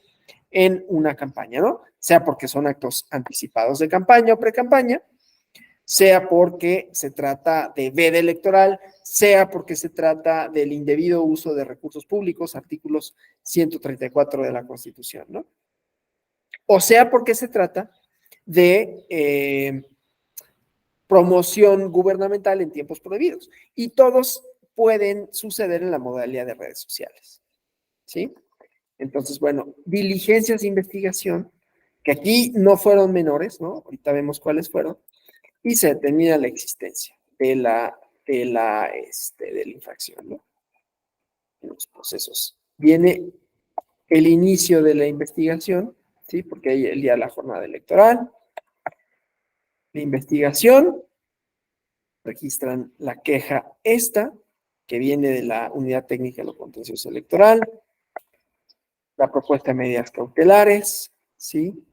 en una campaña, ¿no? Sea porque son actos anticipados de campaña o pre-campaña, sea porque se trata de veda electoral, sea porque se trata del indebido uso de recursos públicos, artículos 134 de la Constitución, ¿no? O sea porque se trata de promoción gubernamental en tiempos prohibidos. Y todos pueden suceder en la modalidad de redes sociales, ¿sí? Entonces, bueno, diligencias de investigación, que aquí no fueron menores, ¿no? Ahorita vemos cuáles fueron, y se determina la existencia de la infracción, ¿no? En los procesos. Viene el inicio de la investigación, ¿sí? Porque hay el día de la jornada electoral, la investigación, registran la queja esta, que viene de la Unidad Técnica de lo Contencioso Electoral, la propuesta de medidas cautelares, ¿sí?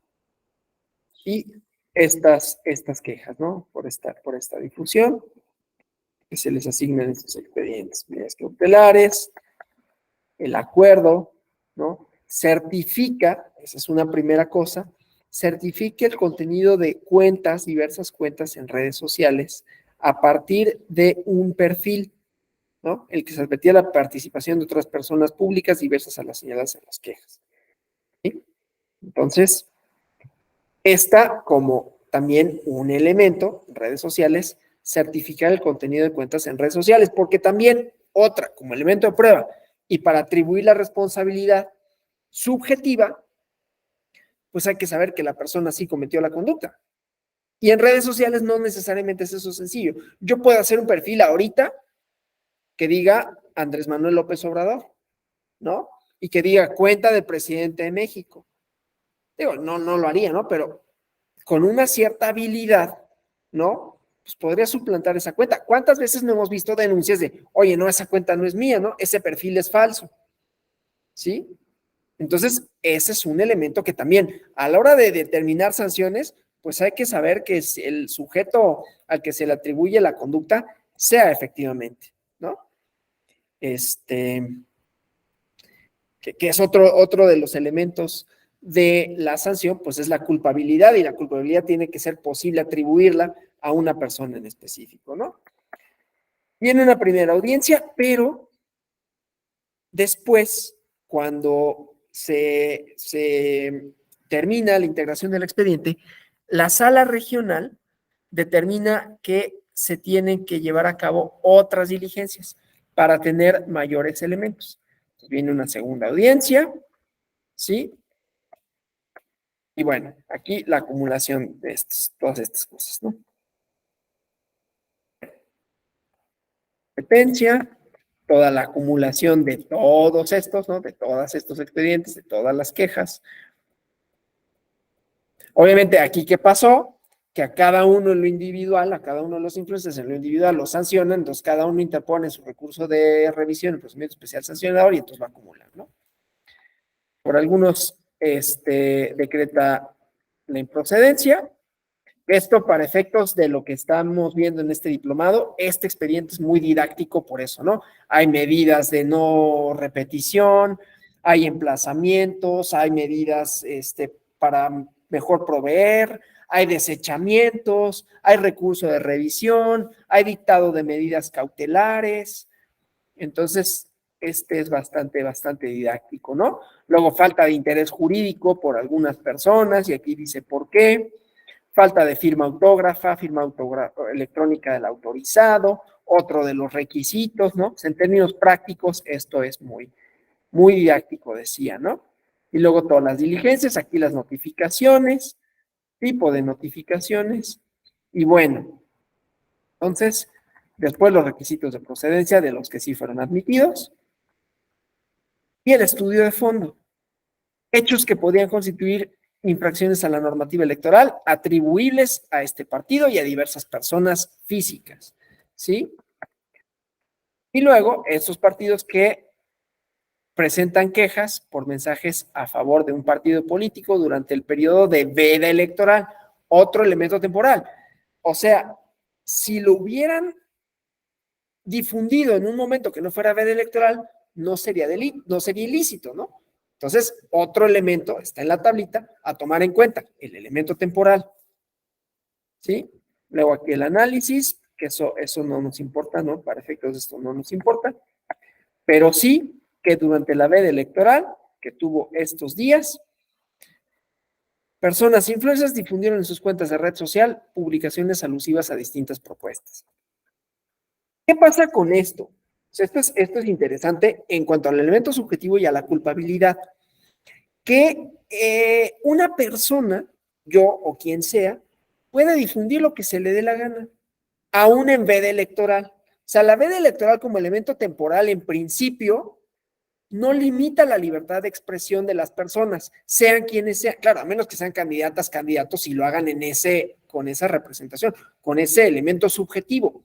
Y estas quejas, ¿no? Por esta difusión, que se les asignan estos expedientes, medidas cautelares, el acuerdo, ¿no? Certifica, esa es una primera cosa, certifica el contenido de cuentas, diversas cuentas en redes sociales, a partir de un perfil, ¿no? El que se advertía la participación de otras personas públicas diversas a las señaladas en las quejas, ¿sí? Entonces, esta como también un elemento, redes sociales, certificar el contenido de cuentas en redes sociales, porque también otra, como elemento de prueba, y para atribuir la responsabilidad subjetiva, pues hay que saber que la persona sí cometió la conducta. Y en redes sociales no necesariamente es eso sencillo. Yo puedo hacer un perfil ahorita que diga Andrés Manuel López Obrador, ¿no? Y que diga cuenta del presidente de México. Digo, no lo haría, ¿no? Pero con una cierta habilidad, ¿no? Pues podría suplantar esa cuenta. ¿Cuántas veces no hemos visto denuncias de, oye, no, esa cuenta no es mía, ¿no? Ese perfil es falso, ¿sí? Entonces, ese es un elemento que también, a la hora de determinar sanciones, pues hay que saber que el sujeto al que se le atribuye la conducta sea efectivamente, ¿no? Que es otro de los elementos de la sanción, pues es la culpabilidad, y la culpabilidad tiene que ser posible atribuirla a una persona en específico, ¿no? Viene una primera audiencia, pero después, cuando se termina la integración del expediente, la sala regional determina que se tienen que llevar a cabo otras diligencias para tener mayores elementos. Entonces, viene una segunda audiencia, ¿sí? Y bueno, aquí la acumulación de todas estas cosas, ¿no? Competencia, toda la acumulación de todos estos, ¿no? De todos estos expedientes, de todas las quejas. Obviamente, aquí, ¿qué pasó? Que a cada uno en lo individual, a cada uno de los influencers en lo individual lo sancionan, entonces cada uno interpone su recurso de revisión, el procedimiento especial sancionador, y entonces lo acumulan, ¿no? por algunos decreta la improcedencia. Esto para efectos de lo que estamos viendo en este diplomado, este expediente es muy didáctico por eso, ¿no? Hay medidas de no repetición, hay emplazamientos, hay medidas para mejor proveer, hay desechamientos, hay recurso de revisión, hay dictado de medidas cautelares. Entonces, es bastante didáctico, ¿no? Luego, falta de interés jurídico por algunas personas, y aquí dice por qué. Falta de firma autógrafa, electrónica del autorizado, otro de los requisitos, ¿no? Pues en términos prácticos, esto es muy didáctico, decía, ¿no? Y luego todas las diligencias, aquí las notificaciones, tipo de notificaciones, y bueno, entonces, después los requisitos de procedencia de los que sí fueron admitidos, y el estudio de fondo. Hechos que podían constituir infracciones a la normativa electoral atribuibles a este partido y a diversas personas físicas, ¿sí? Y luego, estos partidos que presentan quejas por mensajes a favor de un partido político durante el periodo de veda electoral, otro elemento temporal. O sea, si lo hubieran difundido en un momento que no fuera veda electoral, no sería ilícito, ¿no? Entonces, otro elemento está en la tablita a tomar en cuenta, el elemento temporal, ¿sí? Luego aquí el análisis, que eso no nos importa, ¿no? Para efectos de esto no nos importa, pero sí que durante la veda electoral que tuvo estos días, personas influencers difundieron en sus cuentas de red social publicaciones alusivas a distintas propuestas. ¿Qué pasa con esto? Esto es interesante en cuanto al elemento subjetivo y a la culpabilidad. Que una persona, yo o quien sea, puede difundir lo que se le dé la gana, aún en veda electoral. O sea, la veda electoral como elemento temporal, en principio, no limita la libertad de expresión de las personas, sean quienes sean. Claro, a menos que sean candidatas, candidatos y lo hagan con esa representación, con ese elemento subjetivo.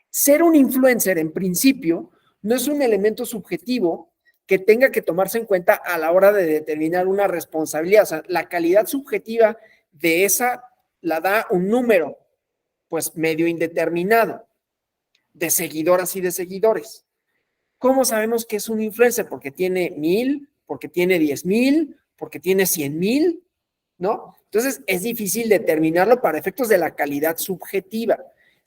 Ser un influencer, en principio, no es un elemento subjetivo que tenga que tomarse en cuenta a la hora de determinar una responsabilidad. O sea, la calidad subjetiva de esa la da un número, pues medio indeterminado, de seguidoras y de seguidores. ¿Cómo sabemos que es un influencer? Porque tiene 1,000, porque tiene 10,000, porque tiene 100,000, ¿no? Entonces, es difícil determinarlo para efectos de la calidad subjetiva.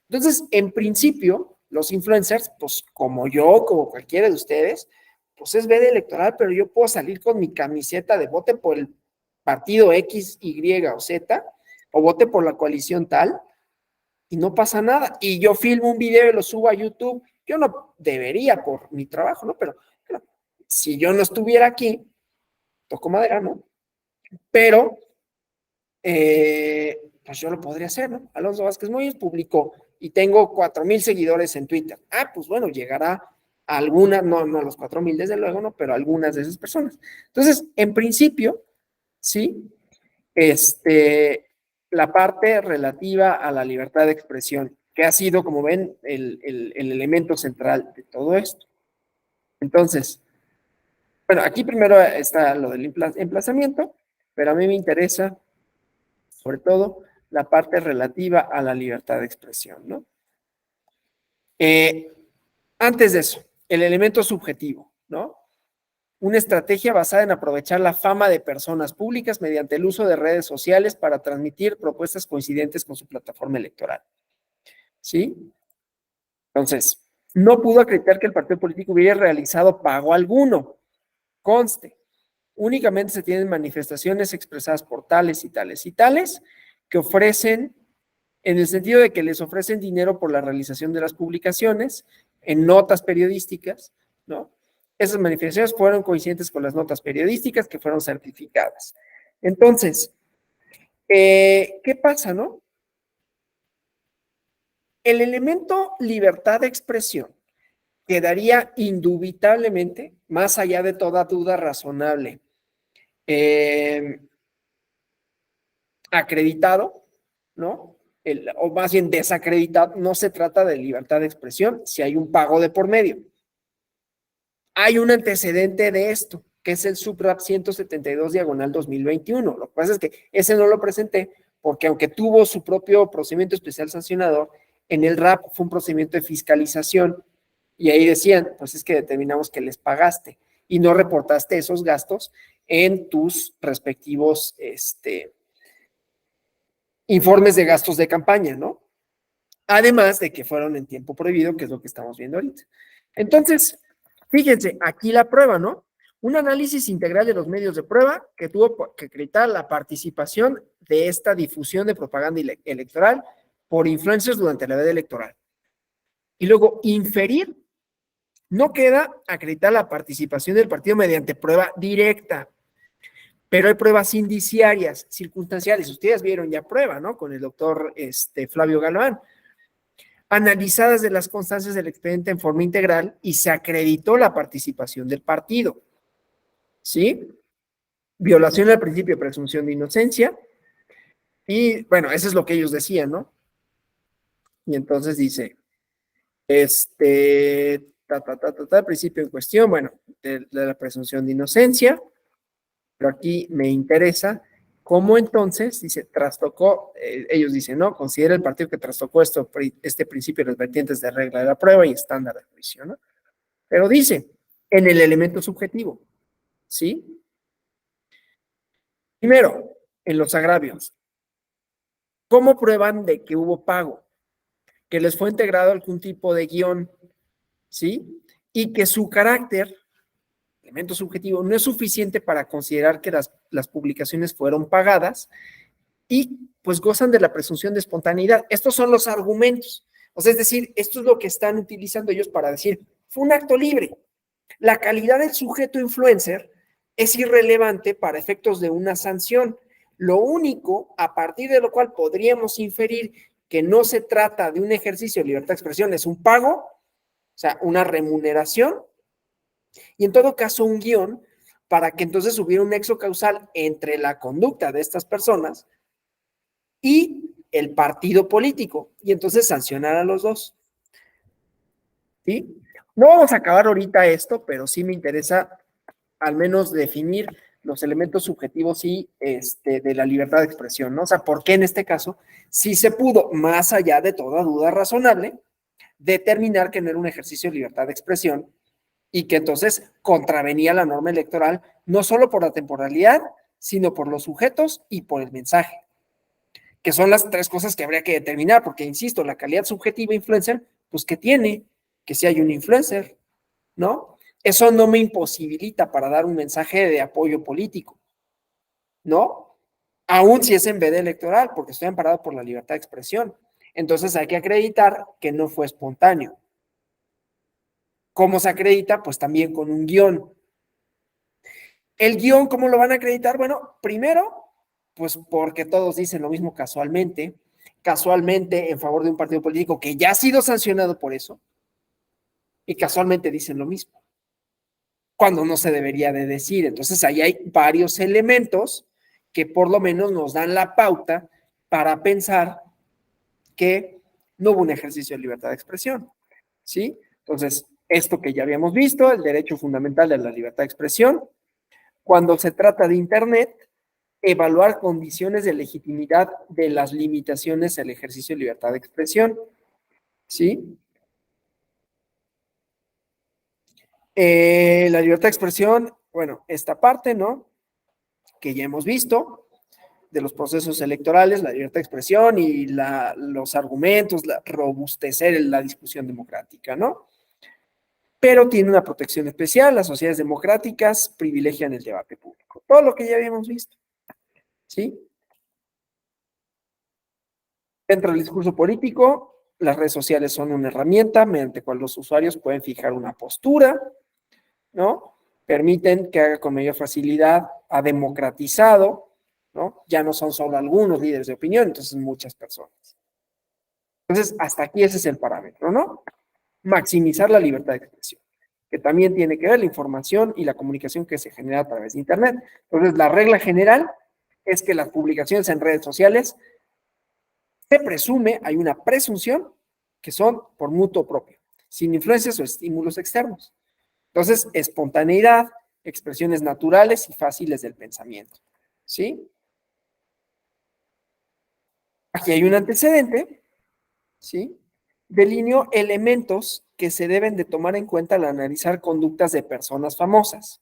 Entonces, en principio, los influencers, pues como yo, como cualquiera de ustedes, pues es veda electoral, pero yo puedo salir con mi camiseta de vote por el partido X, Y o Z, o vote por la coalición tal, y no pasa nada. Y yo filmo un video y lo subo a YouTube. Yo no debería por mi trabajo, ¿no? Pero si yo no estuviera aquí, toco madera, ¿no? Pero pues yo lo podría hacer, ¿no? Alonso Vázquez Moyes publicó y tengo 4,000 seguidores en Twitter. Ah, pues bueno, llegará a alguna, no a los 4,000 desde luego, ¿no? Pero a algunas de esas personas. Entonces, en principio, sí, la parte relativa a la libertad de expresión, que ha sido, como ven, el elemento central de todo esto. Entonces, bueno, aquí primero está lo del emplazamiento, pero a mí me interesa sobre todo la parte relativa a la libertad de expresión, ¿no? Antes de eso, el elemento subjetivo, ¿no? Una estrategia basada en aprovechar la fama de personas públicas mediante el uso de redes sociales para transmitir propuestas coincidentes con su plataforma electoral, ¿sí? Entonces, no pudo acreditar que el partido político hubiera realizado pago alguno, conste. Únicamente se tienen manifestaciones expresadas por tales y tales y tales que ofrecen, en el sentido de que les ofrecen dinero por la realización de las publicaciones en notas periodísticas, ¿no? Esas manifestaciones fueron coincidentes con las notas periodísticas que fueron certificadas. Entonces, ¿qué pasa, no? El elemento libertad de expresión quedaría indubitablemente, más allá de toda duda razonable, acreditado, ¿no? O más bien desacreditado. No se trata de libertad de expresión si hay un pago de por medio. Hay un antecedente de esto, que es el SUBRAP 172 diagonal 2021. Lo que pasa es que ese no lo presenté porque aunque tuvo su propio procedimiento especial sancionador, en el RAP fue un procedimiento de fiscalización y ahí decían, pues es que determinamos que les pagaste y no reportaste esos gastos en tus respectivos informes de gastos de campaña, ¿no? Además de que fueron en tiempo prohibido, que es lo que estamos viendo ahorita. Entonces, fíjense, aquí la prueba, ¿no? Un análisis integral de los medios de prueba que tuvo que acreditar la participación de esta difusión de propaganda electoral por influencers durante la veda electoral. Y luego, inferir, no queda acreditar la participación del partido mediante prueba directa, pero hay pruebas indiciarias, circunstanciales. Ustedes vieron ya prueba, ¿no? Con el doctor Flavio Galván, analizadas de las constancias del expediente en forma integral y se acreditó la participación del partido. ¿Sí? Violación al principio de presunción de inocencia. Y bueno, eso es lo que ellos decían, ¿no? Y entonces dice, principio en cuestión, bueno, de la presunción de inocencia, pero aquí me interesa cómo entonces, dice, trastocó, ellos dicen, ¿no? Considera el partido que trastocó este principio de las vertientes de regla de la prueba y estándar de juicio, ¿no? Pero dice, en el elemento subjetivo, ¿sí? Primero, en los agravios, ¿cómo prueban de que hubo pago? Que les fue integrado algún tipo de guión, ¿sí? Y que su carácter, elemento subjetivo, no es suficiente para considerar que las publicaciones fueron pagadas y pues gozan de la presunción de espontaneidad. Estos son los argumentos. O sea, es decir, esto es lo que están utilizando ellos para decir, fue un acto libre. La calidad del sujeto influencer es irrelevante para efectos de una sanción. Lo único a partir de lo cual podríamos inferir que no se trata de un ejercicio de libertad de expresión, es un pago, o sea, una remuneración, y en todo caso un guión para que entonces hubiera un nexo causal entre la conducta de estas personas y el partido político, y entonces sancionar a los dos. ¿Sí? No vamos a acabar ahorita esto, pero sí me interesa al menos definir los elementos subjetivos y de la libertad de expresión, ¿no? O sea, ¿por qué en este caso sí se pudo, más allá de toda duda razonable, determinar que no era un ejercicio de libertad de expresión y que entonces contravenía la norma electoral, no solo por la temporalidad, sino por los sujetos y por el mensaje, que son las tres cosas que habría que determinar, porque, insisto, la calidad subjetiva influencer, pues que tiene, que si hay un influencer, ¿no? Eso no me imposibilita para dar un mensaje de apoyo político, ¿no? Aún si es en veda electoral, porque estoy amparado por la libertad de expresión. Entonces hay que acreditar que no fue espontáneo. ¿Cómo se acredita? Pues también con un guión. ¿El guión cómo lo van a acreditar? Bueno, primero, pues porque todos dicen lo mismo casualmente en favor de un partido político que ya ha sido sancionado por eso, y casualmente dicen lo mismo, cuando no se debería de decir. Entonces ahí hay varios elementos que por lo menos nos dan la pauta para pensar que no hubo un ejercicio de libertad de expresión, ¿sí? Entonces, esto que ya habíamos visto, el derecho fundamental de la libertad de expresión, cuando se trata de Internet, evaluar condiciones de legitimidad de las limitaciones al ejercicio de libertad de expresión, ¿sí? La libertad de expresión, bueno, esta parte, ¿no? Que ya hemos visto, de los procesos electorales, la libertad de expresión y los argumentos, robustecer la discusión democrática, ¿no? Pero tiene una protección especial, las sociedades democráticas privilegian el debate público. Todo lo que ya habíamos visto, ¿sí? Dentro del discurso político, las redes sociales son una herramienta mediante cual los usuarios pueden fijar una postura, ¿no? Permiten que haga con mayor facilidad, ha democratizado, ¿no? Ya no son solo algunos líderes de opinión, entonces muchas personas. Entonces, hasta aquí ese es el parámetro, ¿no? Maximizar la libertad de expresión, que también tiene que ver la información y la comunicación que se genera a través de Internet. Entonces, la regla general es que las publicaciones en redes sociales se presume, hay una presunción, que son por mutuo propio, sin influencias o estímulos externos. Entonces, espontaneidad, expresiones naturales y fáciles del pensamiento, ¿sí? Aquí hay un antecedente, ¿sí? Delineo elementos que se deben de tomar en cuenta al analizar conductas de personas famosas.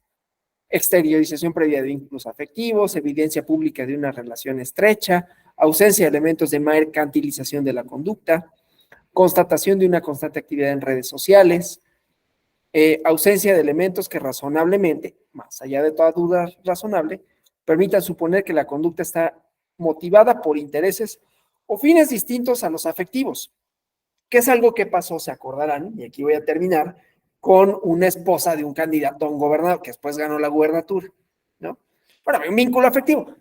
Exteriorización previa de vínculos afectivos, evidencia pública de una relación estrecha, ausencia de elementos de mercantilización de la conducta, constatación de una constante actividad en redes sociales, ausencia de elementos que razonablemente, más allá de toda duda razonable, permitan suponer que la conducta está motivada por intereses o fines distintos a los afectivos, que es algo que pasó, se acordarán, y aquí voy a terminar, con una esposa de un candidato a un gobernador que después ganó la gubernatura, ¿no? Bueno, un vínculo afectivo.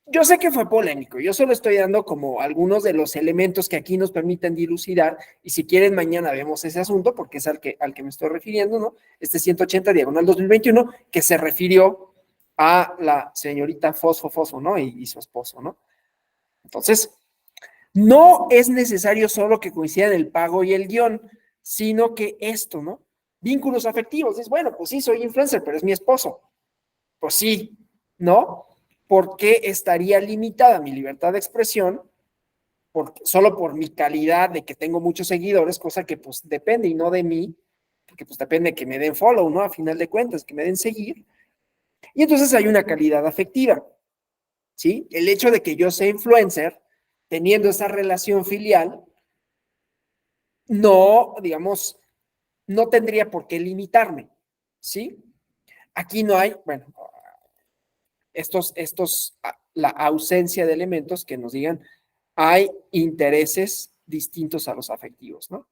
Yo sé que fue polémico, yo solo estoy dando como algunos de los elementos que aquí nos permiten dilucidar, y si quieren mañana vemos ese asunto, porque es al que me estoy refiriendo, ¿no? Este 180 diagonal 2021, que se refirió a la señorita Fosfo, ¿no? Y su esposo, ¿no? Entonces, no es necesario solo que coincidan el pago y el guión, sino que esto, ¿no? Vínculos afectivos, es bueno, pues sí, soy influencer, pero es mi esposo. Pues sí, ¿no? ¿Por qué estaría limitada mi libertad de expresión solo por mi calidad de que tengo muchos seguidores, cosa que pues depende y no de mí, porque pues depende de que me den follow, ¿no? A final de cuentas, que me den seguir. Y entonces hay una calidad afectiva, ¿sí? El hecho de que yo sea influencer, teniendo esa relación filial, no, digamos, no tendría por qué limitarme, ¿sí? Aquí no hay, bueno, la ausencia de elementos que nos digan hay intereses distintos a los afectivos, ¿no?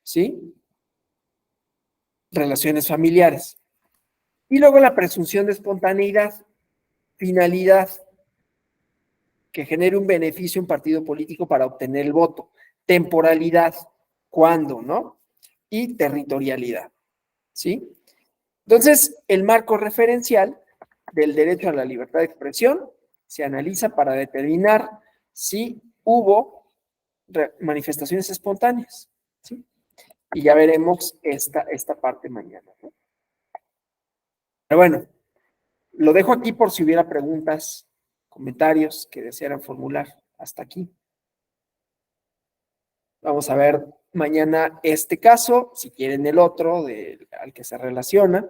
¿Sí? Relaciones familiares. Y luego la presunción de espontaneidad, finalidad, que genere un beneficio a un partido político para obtener el voto. Temporalidad, ¿cuándo, no? Y territorialidad, ¿sí? Entonces, el marco referencial del derecho a la libertad de expresión se analiza para determinar si hubo manifestaciones espontáneas, ¿sí? Y ya veremos esta parte mañana, ¿no? Pero bueno, lo dejo aquí por si hubiera preguntas, comentarios que desearan formular. Hasta aquí. Vamos a ver mañana este caso, si quieren el otro al que se relaciona.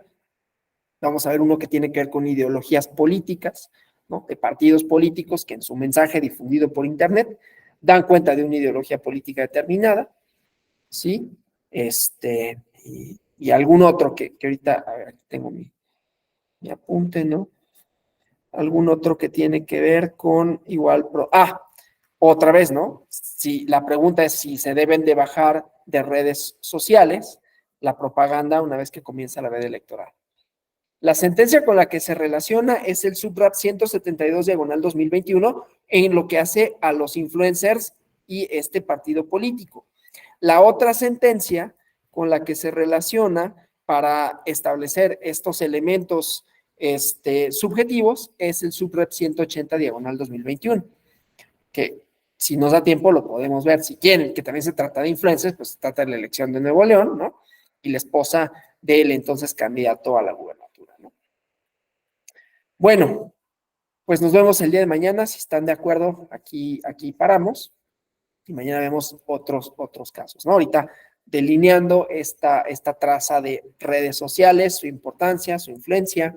Vamos a ver uno que tiene que ver con ideologías políticas, ¿no? De partidos políticos que en su mensaje difundido por Internet dan cuenta de una ideología política determinada, ¿sí? Y algún otro que ahorita, a ver, aquí tengo mi apunte, ¿no? Algún otro que tiene que ver con igual, otra vez, ¿no? Si la pregunta es si se deben de bajar de redes sociales la propaganda una vez que comienza la veda electoral. La sentencia con la que se relaciona es el SUBRAP 172 diagonal 2021 en lo que hace a los influencers y este partido político. La otra sentencia con la que se relaciona para establecer estos elementos subjetivos es el SUBREP 180 diagonal 2021, que si nos da tiempo lo podemos ver si quieren, que también se trata de influencers, pues se trata de la elección de Nuevo León, ¿no? Y la esposa del entonces candidato a la gubernatura, ¿no? Bueno, pues nos vemos el día de mañana, si están de acuerdo, aquí paramos y mañana vemos otros casos, ¿no? Ahorita delineando esta traza de redes sociales, su importancia, su influencia,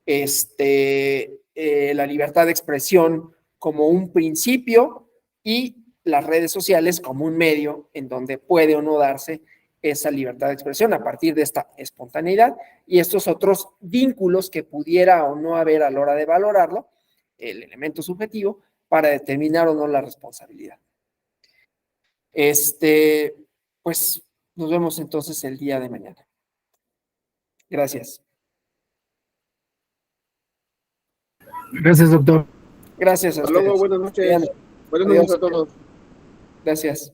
la libertad de expresión como un principio y las redes sociales como un medio en donde puede o no darse esa libertad de expresión a partir de esta espontaneidad y estos otros vínculos que pudiera o no haber a la hora de valorarlo, el elemento subjetivo, para determinar o no la responsabilidad. Pues nos vemos entonces el día de mañana. Gracias. Gracias, doctor. Gracias a Hasta luego, ustedes. buenas noches. Buenas Adiós. noches a todos. Gracias.